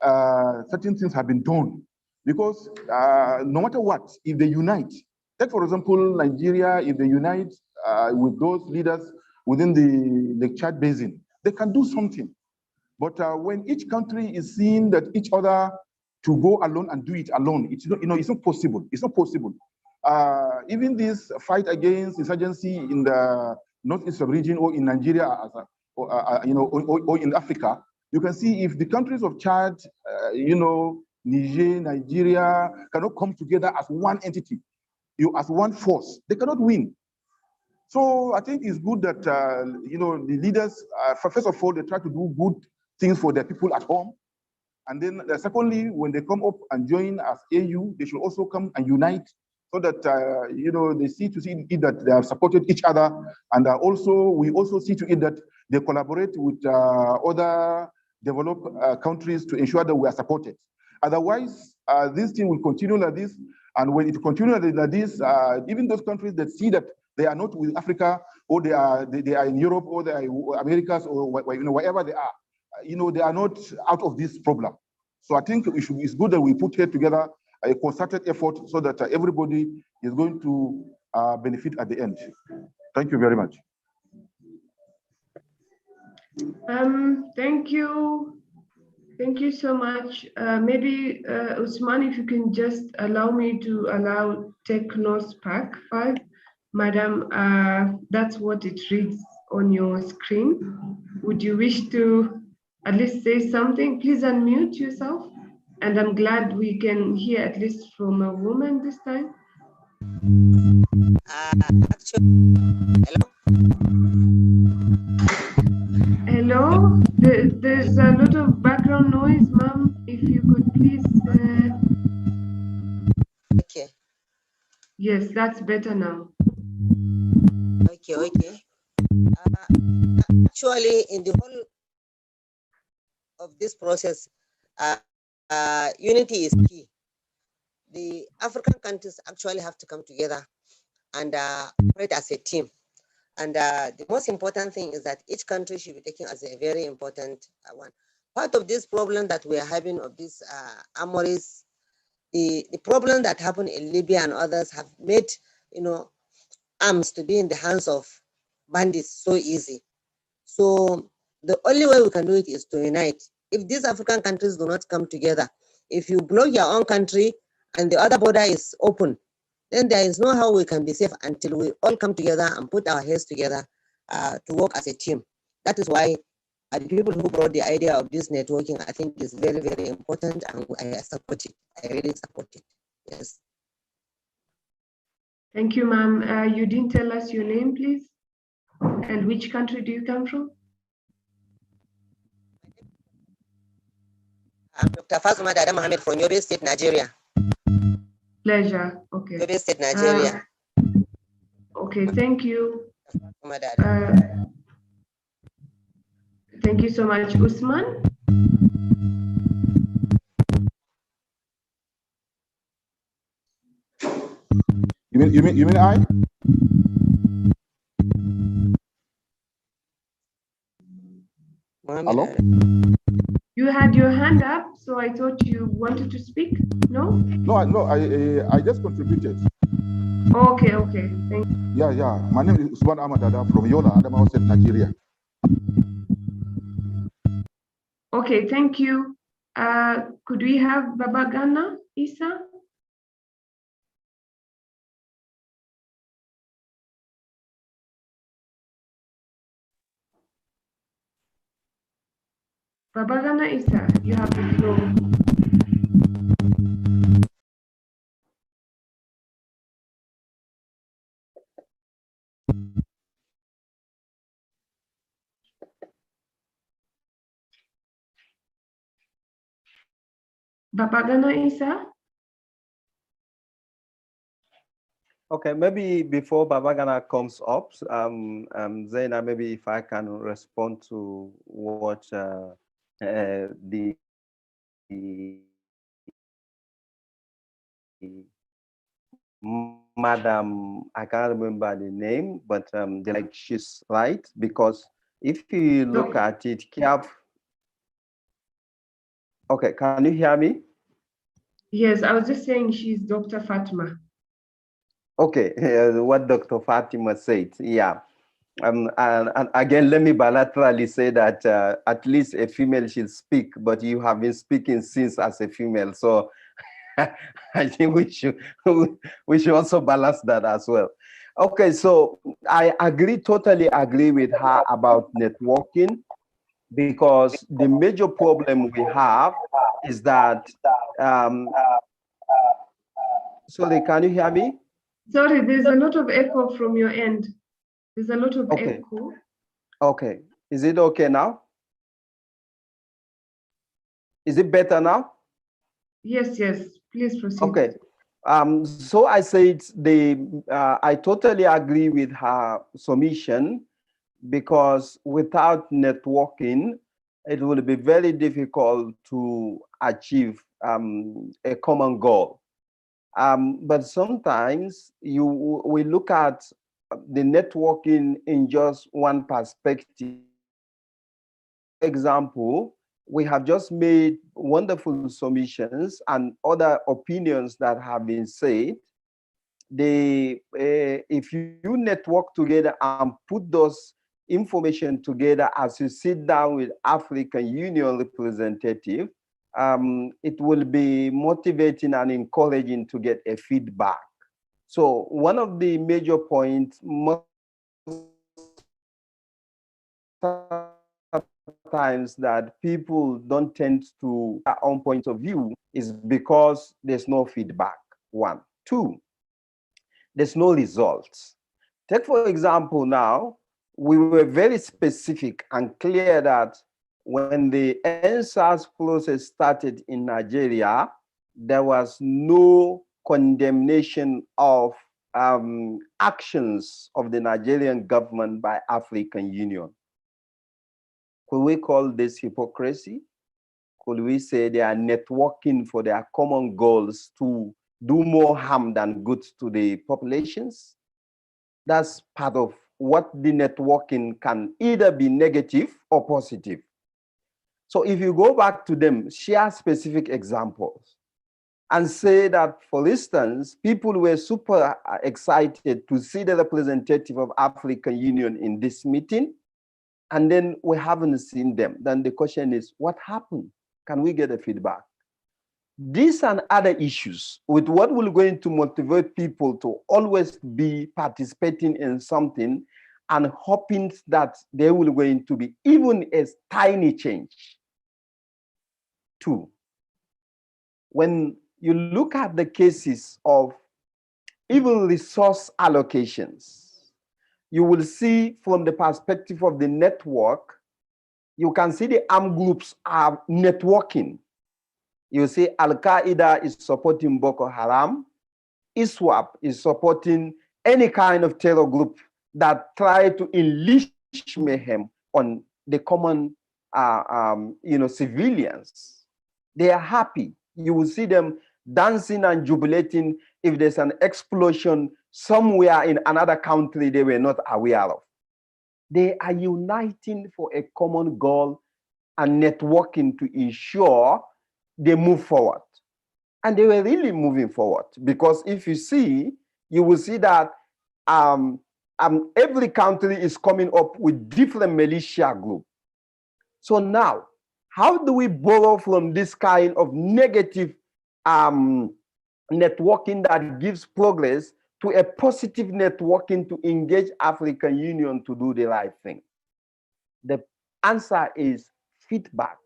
certain things have been done. Because no matter what, if they unite, take for example Nigeria, if they unite with those leaders within the Chad Basin, they can do something. But when each country is seeing that each other to go alone and do it alone, it's not, it's not possible. It's not possible. Even this fight against insurgency in the northeastern region or in Nigeria, or in Africa, you can see if the countries of Chad, Niger, Nigeria cannot come together as one entity, as one force, they cannot win. So I think it's good that the leaders, first of all, they try to do good things for their people at home, and then secondly, when they come up and join as AU, they should also come and unite, so that they see that they have supported each other, and we also see to it that they collaborate with other developed countries to ensure that we are supported. Otherwise, this thing will continue like this, and when it continues like this, even those countries that see that they are not with Africa, or they are in Europe, or they are in Americas, or wherever they are, they are not out of this problem. So I think it's good that we put here together a concerted effort so that everybody is going to benefit at the end. Thank you very much. Thank you. Thank you so much. Maybe Usman, if you can just allow me to Technos Pack 5. Madam, that's what it reads on your screen. Would you wish to at least say something? Please unmute yourself. And I'm glad we can hear at least from a woman this time. Hello? There's a lot of background noise, ma'am. If you could please. Okay. Yes, that's better now. Okay. Actually, in the whole of this process, unity is key. The African countries actually have to come together and operate as a team. And the most important thing is that each country should be taken as a very important one. Part of this problem that we are having of these armories, the problem that happened in Libya and others have made, arms to be in the hands of bandits so easy. So the only way we can do it is to unite. If these African countries do not come together, if you block your own country and the other border is open, then there is no how we can be safe until we all come together and put our heads together to work as a team. That is why the people who brought the idea of this networking, I think, is very, very important, and I support it. I really support it. Yes. Thank you, ma'am. You didn't tell us your name, please, and which country do you come from? I'm Dr. Fazuma Dada Mohammed from Yobe State, Nigeria. Pleasure. Okay. Yobe State, Nigeria. Okay, thank you. Fazuma Dada. Thank you so much, Usman. You mean I? Hello? You had your hand up, so I thought you wanted to speak. No? No, I just contributed. Okay, okay. Thank you. Yeah. My name is Usman Ahmad Dada from Yola, Adamawa State, Nigeria. Okay, thank you. Could we have Babagana Isa? Babagana Isa, you have the floor. Babagana Isa? Okay, maybe before Babagana comes up, Zaina, maybe if I can respond to what the Madam, I can't remember the name, but like she's right, because if you look at it carefully. Okay, can you hear me? Yes, I was just saying she's Dr. Fatma. Okay, what Dr. Fatima said, yeah. And again, let me bilaterally say that at least a female should speak, but you have been speaking since as a female, so I think we should also balance that as well. Okay, so I totally agree with her about networking, because the major problem we have is that, sorry, can you hear me? Sorry, there's a lot of echo from your end. There's a lot of echo. Okay, is it okay now? Is it better now? Yes, please proceed. Okay, so I said I totally agree with her submission, because without networking, it will be very difficult to achieve a common goal. But sometimes we look at the networking in just one perspective. For example, we have just made wonderful submissions and other opinions that have been said. If you network together and put those information together as you sit down with African Union representative, it will be motivating and encouraging to get a feedback. So one of the major points most times that people don't tend to their own point of view is because there's no feedback, one. Two, there's no results. Take, for example, now, we were very specific and clear that when the EndSARS process started in Nigeria, there was no condemnation of actions of the Nigerian government by African Union. Could we call this hypocrisy? Could we say they are networking for their common goals to do more harm than good to the populations? That's part of what the networking can either be negative or positive. So if you go back to them, share specific examples and say that, for instance, people were super excited to see the representative of African Union in this meeting, and then we haven't seen them. Then the question is, what happened? Can we get a feedback? These and other issues with what will going to motivate people to always be participating in something and hoping that there will going to be even a tiny change. Two, when you look at the cases of even resource allocations, you will see from the perspective of the network, you can see the armed groups are networking You see, Al-Qaeda is supporting Boko Haram. ISWAP is supporting any kind of terror group that try to unleash mayhem on the common, civilians. They are happy. You will see them dancing and jubilating if there's an explosion somewhere in another country they were not aware of. They are uniting for a common goal and networking to ensure they move forward. And they were really moving forward, because if you see, you will see that every country is coming up with different militia groups. So now, how do we borrow from this kind of negative networking that gives progress to a positive networking to engage African Union to do the right thing? The answer is feedback.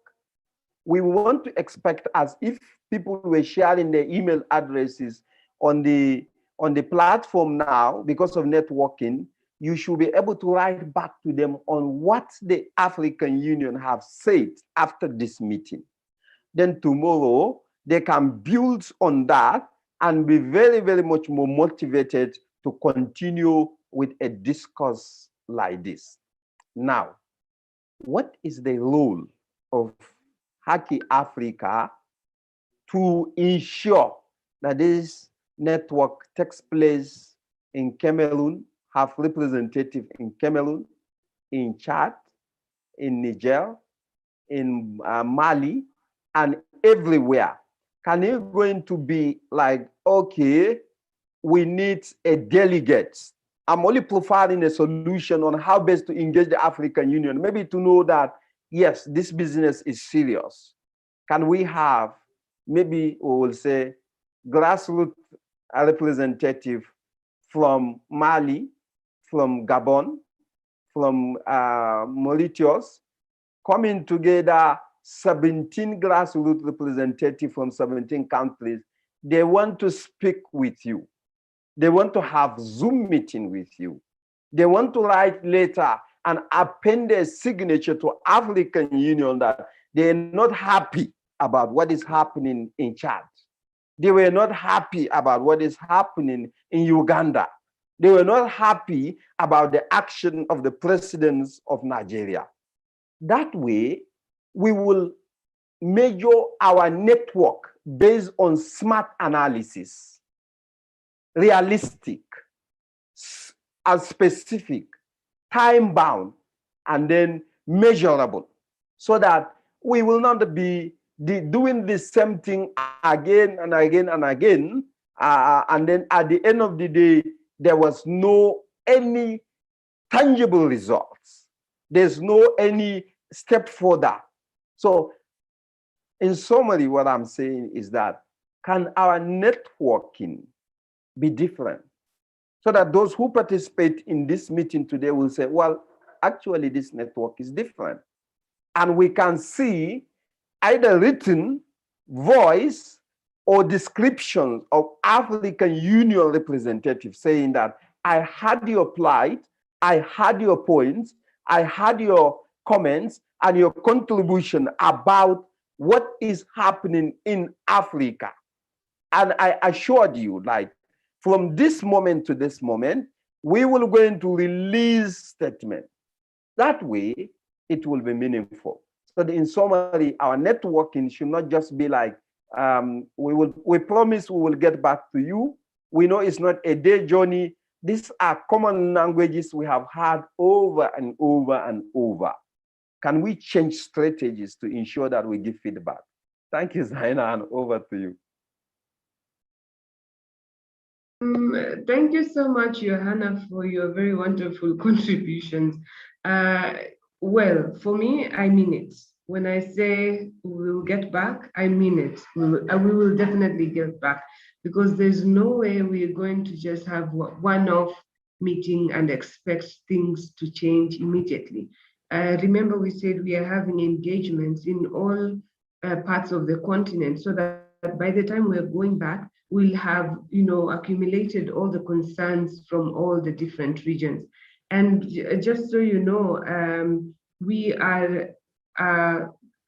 We want to expect, as if people were sharing their email addresses on the platform now, because of networking, you should be able to write back to them on what the African Union have said after this meeting. Then tomorrow, they can build on that and be very, very much more motivated to continue with a discourse like this. Now, what is the role of Haki Africa to ensure that this network takes place in Cameroon, have representative in Cameroon, in Chad, in Niger, in Mali, and everywhere? Can it going to be like, okay, we need a delegate? I'm only providing a solution on how best to engage the African Union, maybe to know that, yes, this business is serious. Can we have, maybe we will say, grassroots representative from Mali, from Gabon, from Mauritius, coming together, 17 grassroots representatives from 17 countries. They want to speak with you. They want to have Zoom meeting with you. They want to write later and append a signature to African Union that they're not happy about what is happening in Chad. They were not happy about what is happening in Uganda. They were not happy about the action of the presidents of Nigeria. That way, we will measure our network based on smart analysis, realistic, as specific, time-bound, and then measurable, so that we will not be doing the same thing again and again and again, and then at the end of the day, there was no any tangible results. There's no any step further. So in summary, what I'm saying is that, can our networking be different? So that those who participate in this meeting today will say, well, actually this network is different. And we can see either written, voice, or descriptions of African Union representatives saying that, I had your plight, I had your points, I had your comments and your contribution about what is happening in Africa. And I assured you, like, from this moment to this moment, we will going to release statement. That way, it will be meaningful. So in summary, our networking should not just be like, we promise we will get back to you. We know it's not a day journey. These are common languages we have had over and over and over. Can we change strategies to ensure that we give feedback? Thank you, Zaina, and over to you. Thank you so much, Johanna, for your very wonderful contributions. Well, for me, I mean it. When I say we will get back, I mean it. We will definitely get back, because there's no way we're going to just have one-off meeting and expect things to change immediately. Remember, we said we are having engagements in all parts of the continent, so that by the time we're going back, we'll have, accumulated all the concerns from all the different regions. And just so you know, we are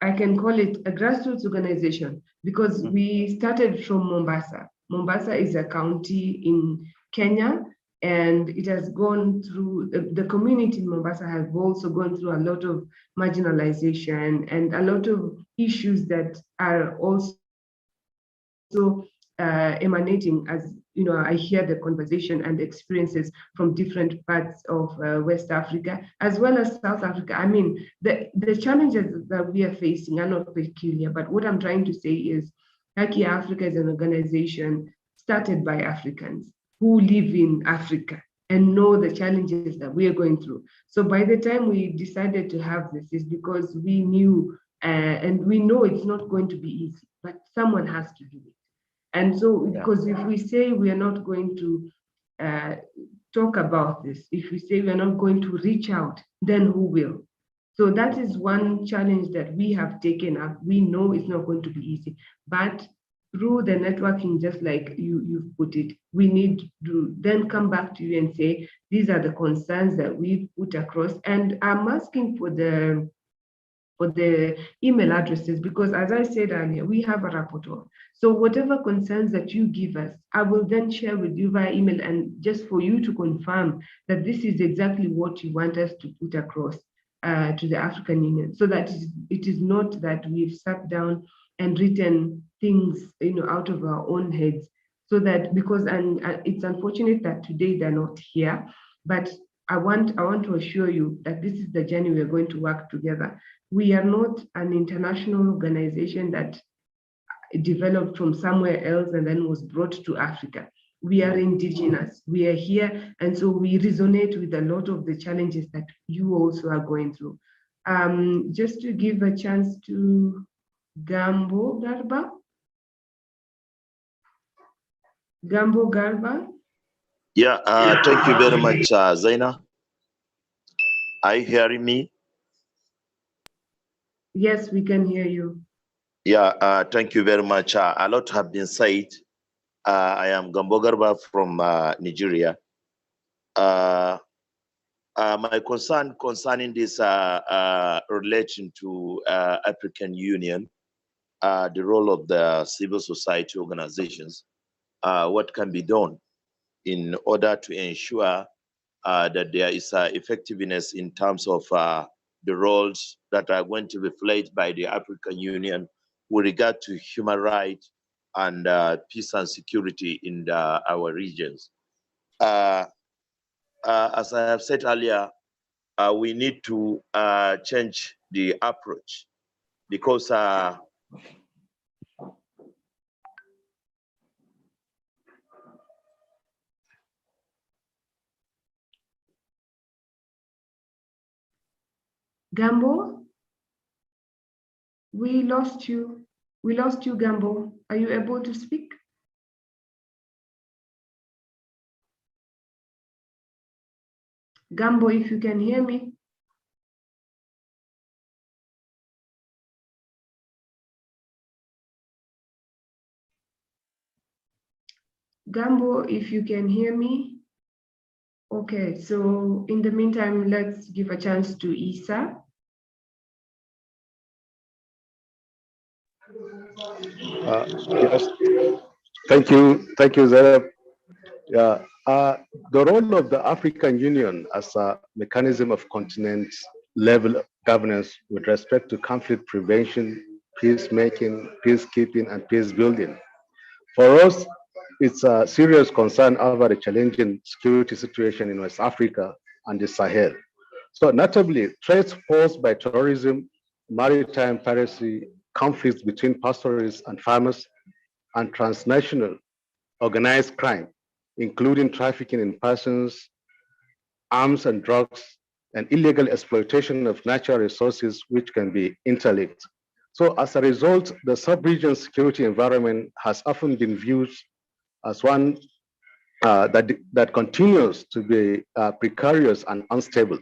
I can call it a grassroots organization because we started from Mombasa. Mombasa is a county in Kenya, and it has gone through, the community in Mombasa has also gone through a lot of marginalization and a lot of issues that are also emanating, as you know, I hear the conversation and experiences from different parts of West Africa, as well as South Africa. I mean, the challenges that we are facing are not peculiar, but what I'm trying to say is Haki Africa is an organization started by Africans who live in Africa and know the challenges that we are going through. So by the time we decided to have this, is because we knew and we know it's not going to be easy, but someone has to do it. And so, because if we say we are not going to talk about this, if we say we are not going to reach out, then who will? So that is one challenge that we have taken up. We know it's not going to be easy, but through the networking, just like you've put it, we need to then come back to you and say, these are the concerns that we've put across. And I'm asking for the email addresses, because as I said earlier, we have a rapporteur. So whatever concerns that you give us, I will then share with you via email, and just for you to confirm that this is exactly what you want us to put across to the African Union, so that it is not that we've sat down and written things, you know, out of our own heads. So that, because it's unfortunate that today they're not here, but I want to assure you that this is the journey we're going to work together. We are not an international organization that developed from somewhere else and then was brought to Africa. We are indigenous, we are here, and so we resonate with a lot of the challenges that you also are going through. Just to give a chance to Gambo Garba. Gambo Garba. Yeah, thank you very much, Zaina. Are you hearing me? Yes, we can hear you. Yeah, thank you very much. A lot have been said. I am Gambo Garba from Nigeria. My concern concerning this relation to African Union, the role of the civil society organizations, what can be done in order to ensure that there is effectiveness in terms of the roles that are going to be played by the African Union with regard to human rights and peace and security in our regions. As I have said earlier, we need to change the approach, because Gambo, we lost you. We lost you, Gambo. Are you able to speak? Gambo, if you can hear me. Gambo, if you can hear me. Okay, so in the meantime, let's give a chance to Isa. Yes, thank you, Zainab. Yeah, the role of the African Union as a mechanism of continent-level governance with respect to conflict prevention, peacemaking, peacekeeping, and peace building. For us, it's a serious concern over the challenging security situation in West Africa and the Sahel. So notably, threats posed by terrorism, maritime piracy, conflicts between pastoralists and farmers, and transnational organized crime, including trafficking in persons, arms and drugs, and illegal exploitation of natural resources, which can be interlinked. So as a result, the sub-region security environment has often been viewed as one that continues to be precarious and unstable.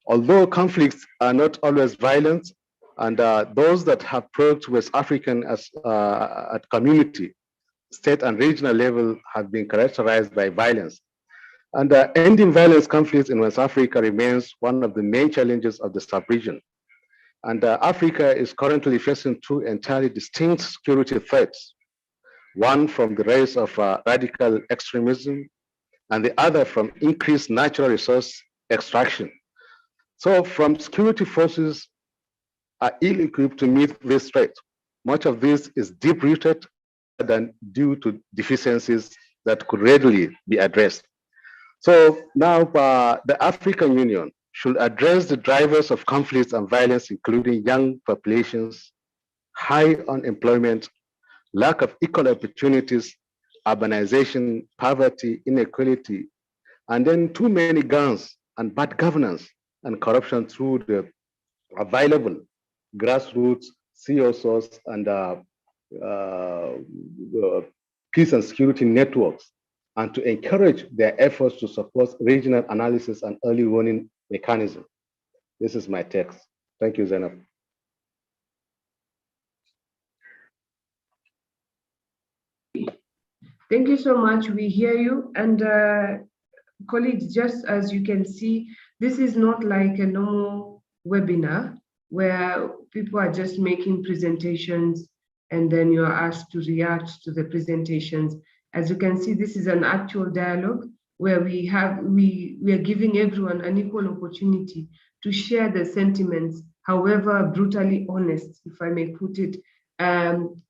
Although conflicts are not always violent, and those that have approached West African as at community, state and regional level have been characterized by violence. And ending violence conflicts in West Africa remains one of the main challenges of the sub-region. And Africa is currently facing two entirely distinct security threats, one from the rise of radical extremism and the other from increased natural resource extraction. So from security forces are ill-equipped to meet this threat. Much of this is deep-rooted than due to deficiencies that could readily be addressed. So now the African Union should address the drivers of conflicts and violence, including young populations, high unemployment, lack of equal opportunities, urbanization, poverty, inequality, and then too many guns and bad governance and corruption through the available grassroots CSOs and peace and security networks, and to encourage their efforts to support regional analysis and early warning mechanism. This is my text. Thank you, Zainab. Thank you so much. We hear you. And colleagues, just as you can see, this is not like a normal webinar where people are just making presentations and then you're asked to react to the presentations. As you can see, this is an actual dialogue where we are giving everyone an equal opportunity to share the sentiments, however brutally honest, if I may put it,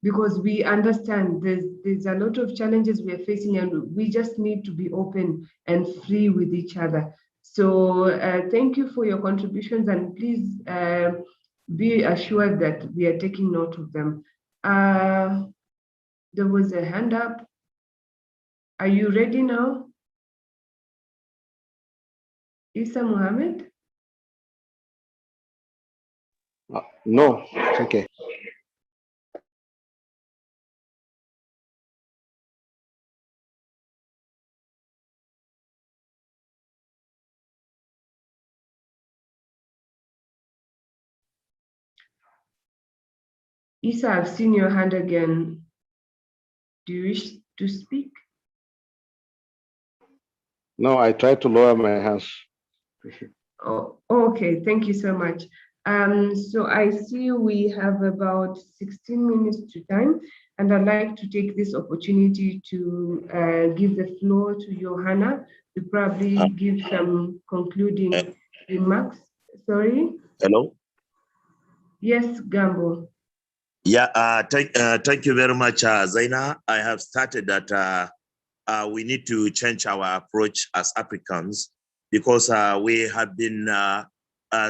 because we understand there's a lot of challenges we are facing and we just need to be open and free with each other. So thank you for your contributions, and please be assured that we are taking note of them. There was a hand up. Are you ready now? Isa Mohammed? No, it's okay. Isa, I've seen your hand again. Do you wish to speak? No, I tried to lower my hands. Oh, okay, thank you so much. So I see we have about 16 minutes to time, and I'd like to take this opportunity to give the floor to Johanna to probably give some concluding remarks. Sorry? Hello? Yes, Gambo. Yeah, thank you very much, Zaina. I have started that we need to change our approach as Africans because we have been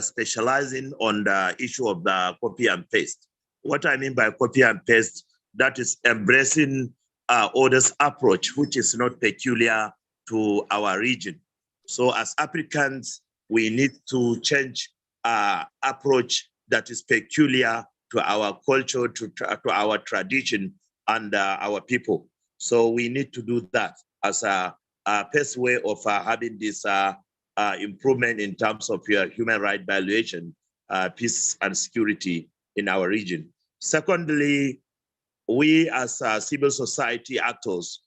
specializing on the issue of the copy and paste. What I mean by copy and paste, that is embracing others' approach, which is not peculiar to our region. So as Africans, we need to change approach that is peculiar to our culture, to our tradition and our people. So we need to do that as a best way of having this improvement in terms of your human rights valuation, peace and security in our region. Secondly, we as civil society actors,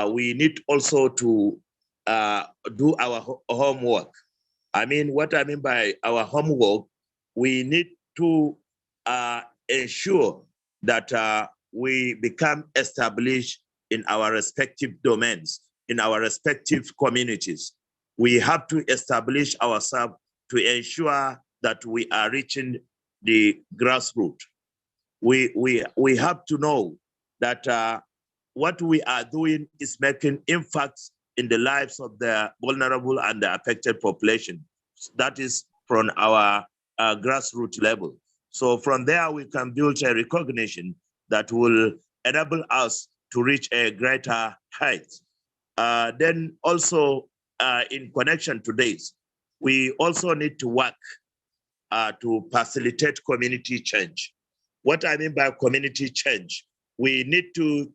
we need also to do our homework. I mean, what I mean by our homework, we need to ensure that we become established in our respective domains, in our respective communities. We have to establish ourselves to ensure that we are reaching the grassroots. We have to know that what we are doing is making impacts in the lives of the vulnerable and the affected population. That is from our grassroots level. So from there, we can build a recognition that will enable us to reach a greater height. Then also in connection to this, we also need to work to facilitate community change. What I mean by community change, we need to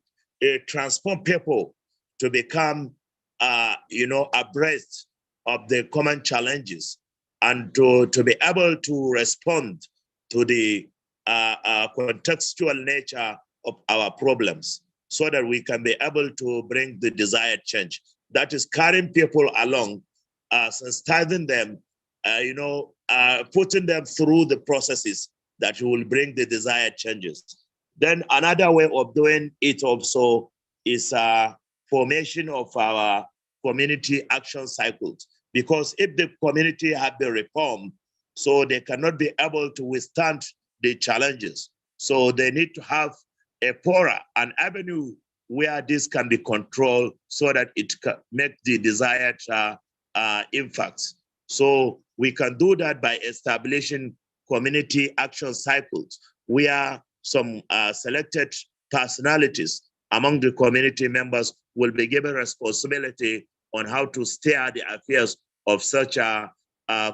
transform people to become, abreast of the common challenges and to be able to respond to the contextual nature of our problems so that we can be able to bring the desired change. That is carrying people along, sensitizing them, putting them through the processes that will bring the desired changes. Then another way of doing it also is formation of our community action cycles. Because if the community have been reformed, so they cannot be able to withstand the challenges. So they need to have a fora, an avenue where this can be controlled so that it can make the desired impacts. So we can do that by establishing community action cycles where some selected personalities among the community members will be given responsibility on how to steer the affairs of such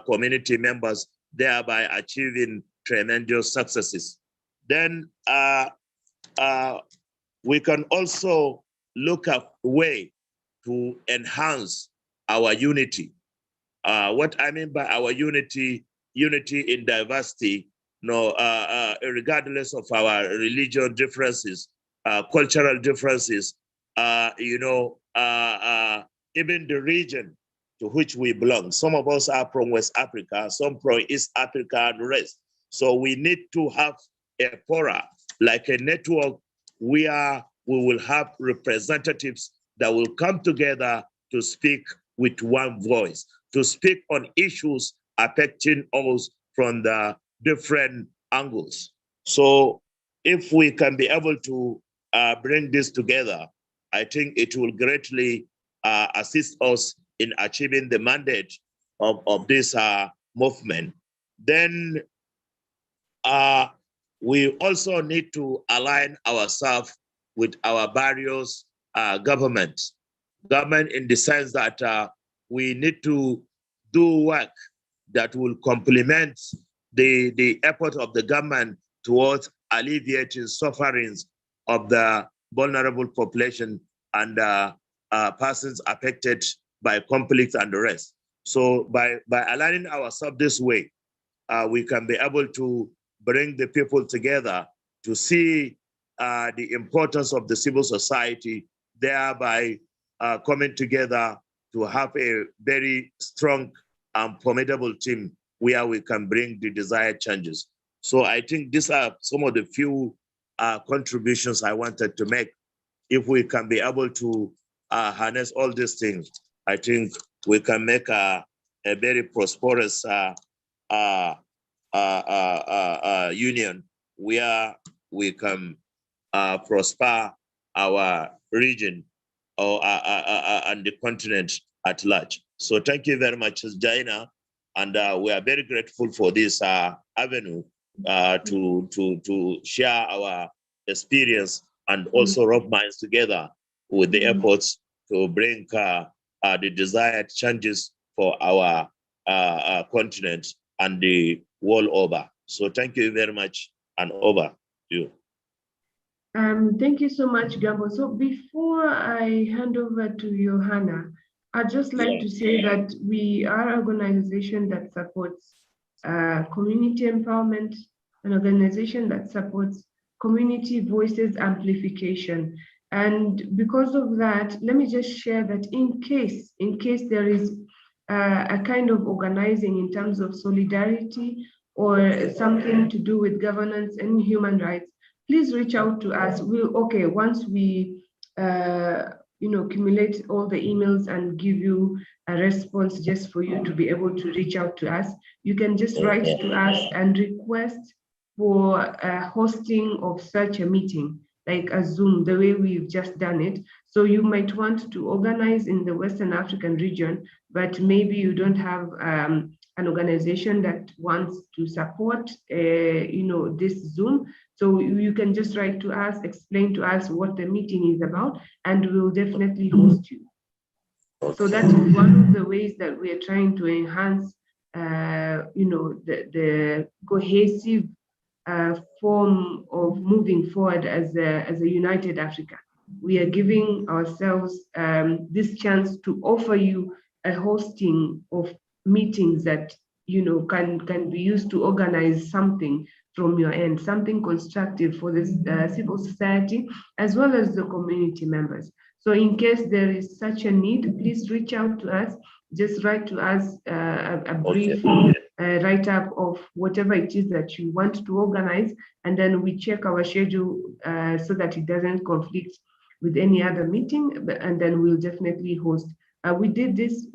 community members, thereby achieving tremendous successes. Then we can also look at a way to enhance our unity. What I mean by our unity in diversity, regardless of our religion differences, cultural differences, even the region to which we belong. Some of us are from West Africa, some from East Africa and the rest. So we need to have a fora, like a network where we will have representatives that will come together to speak with one voice, to speak on issues affecting us from the different angles. So if we can be able to bring this together, I think it will greatly assist us in achieving the mandate of this movement. Then we also need to align ourselves with our various governments. Government in the sense that we need to do work that will complement the effort of the government towards alleviating sufferings of the vulnerable population and persons affected by conflict and the rest. So by aligning ourselves this way, we can be able to bring the people together to see the importance of the civil society, thereby coming together to have a very strong and formidable team where we can bring the desired changes. So I think these are some of the few contributions I wanted to make. If we can be able to harness all these things, I think we can make a very prosperous union where we can prosper our region or and the continent at large. So thank you very much, Jaina, and we are very grateful for this avenue to share our experience and also rub minds together with the efforts to bring the desired changes for our continent and the world over. So thank you very much, and over to you. Thank you so much, Gambo. So before I hand over to Johanna, I'd just like to say that we are an organization that supports community empowerment, an organization that supports community voices amplification. And because of that, let me just share that in case there is a kind of organizing in terms of solidarity or something to do with governance and human rights, please reach out to us. Once we accumulate all the emails and give you a response just for you to be able to reach out to us, you can just write to us and request for a hosting of such a meeting, like a Zoom, the way we've just done it. So you might want to organize in the Western African region, but maybe you don't have an organization that wants to support this Zoom. So you can just write to us, explain to us what the meeting is about, and we'll definitely host you. So that is one of the ways that we are trying to enhance the cohesive form of moving forward as a united Africa. We are giving ourselves this chance to offer you a hosting of meetings that can be used to organize something from your end, something constructive for the civil society as well as the community members. So in case there is such a need, please reach out to us just write to us a brief write-up of whatever it is that you want to organize, and then we check our schedule so that it doesn't conflict with any other meeting, and then we'll definitely host. We did this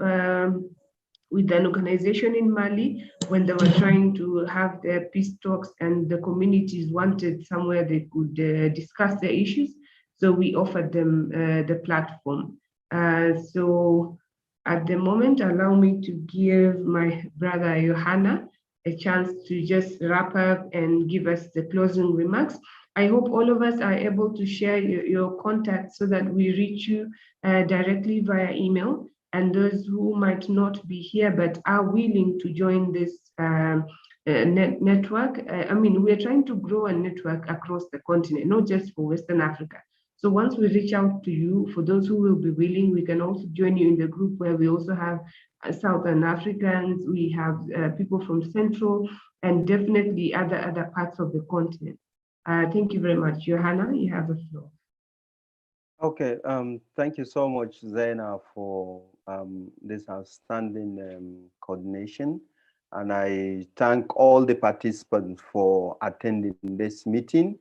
with an organization in Mali when they were trying to have their peace talks and the communities wanted somewhere they could discuss their issues. So we offered them the platform. So at the moment, allow me to give my brother Johanna a chance to just wrap up and give us the closing remarks. I hope all of us are able to share your contacts so that we reach you directly via email. And those who might not be here but are willing to join this network, I mean, we're trying to grow a network across the continent, not just for Western Africa. So once we reach out to you, for those who will be willing, we can also join you in the group where we also have Southern Africans, we have people from Central, and definitely other parts of the continent. Thank you very much. Johanna, you have the floor. Okay, thank you so much, Zaina, for this outstanding coordination. And I thank all the participants for attending this meeting,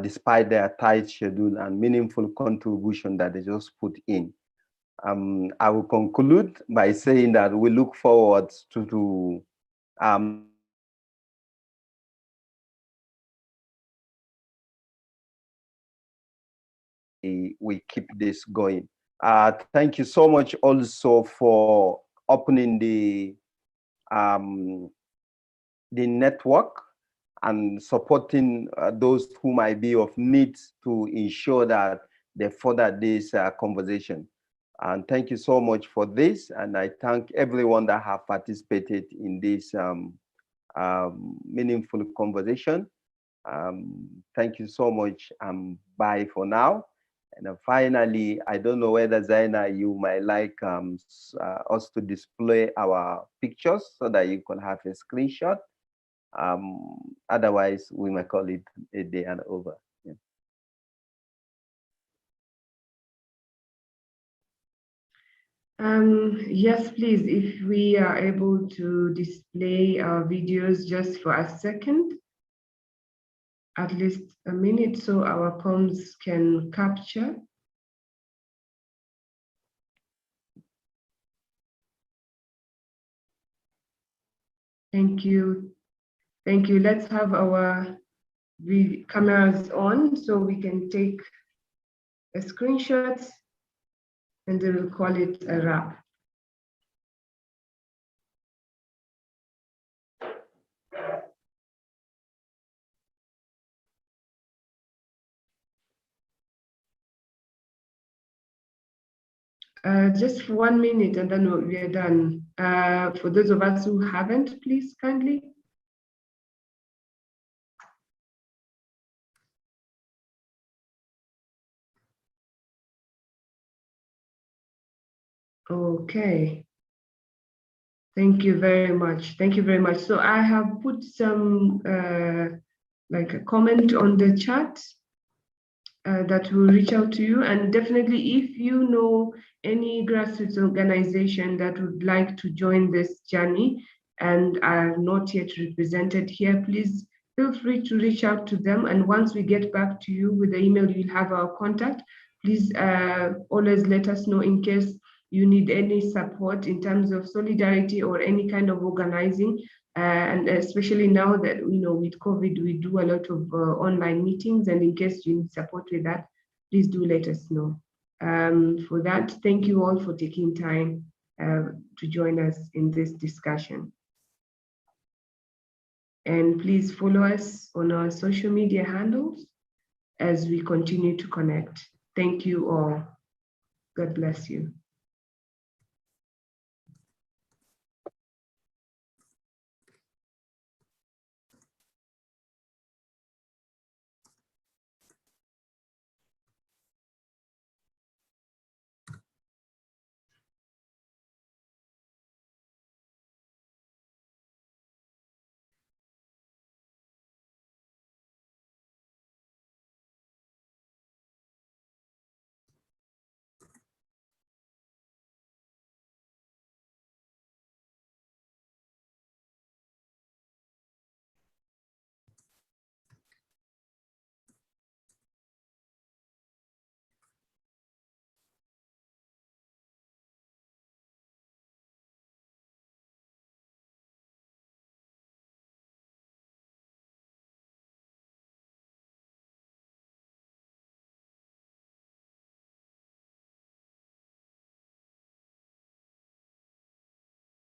despite their tight schedule and meaningful contribution that they just put in. I will conclude by saying that we look forward to we keep this going. Thank you so much also for opening the network and supporting those who might be of need to ensure that they further this conversation. And thank you so much for this. And I thank everyone that have participated in this meaningful conversation. Thank you so much. Bye for now. And finally, I don't know whether Zaina, you might like us to display our pictures so that you can have a screenshot. Otherwise, we might call it a day and over. Yeah. Yes, please, if we are able to display our videos just for a second, at least a minute, so our comms can capture. Thank you. Thank you. Let's have our cameras on so we can take a screenshot and then we'll call it a wrap. Just for 1 minute and then we are done. For those of us who haven't, please kindly. Okay. Thank you very much. Thank you very much. So I have put some like a comment on the chat that will reach out to you, and definitely if you know any grassroots organization that would like to join this journey and are not yet represented here, please feel free to reach out to them. And once we get back to you with the email, you'll have our contact. Please always let us know in case you need any support in terms of solidarity or any kind of organizing. And especially now that, you know, with COVID, we do a lot of online meetings, and in case you need support with that, please do let us know. For that, thank you all for taking time to join us in this discussion. And please follow us on our social media handles as we continue to connect. Thank you all. God bless you.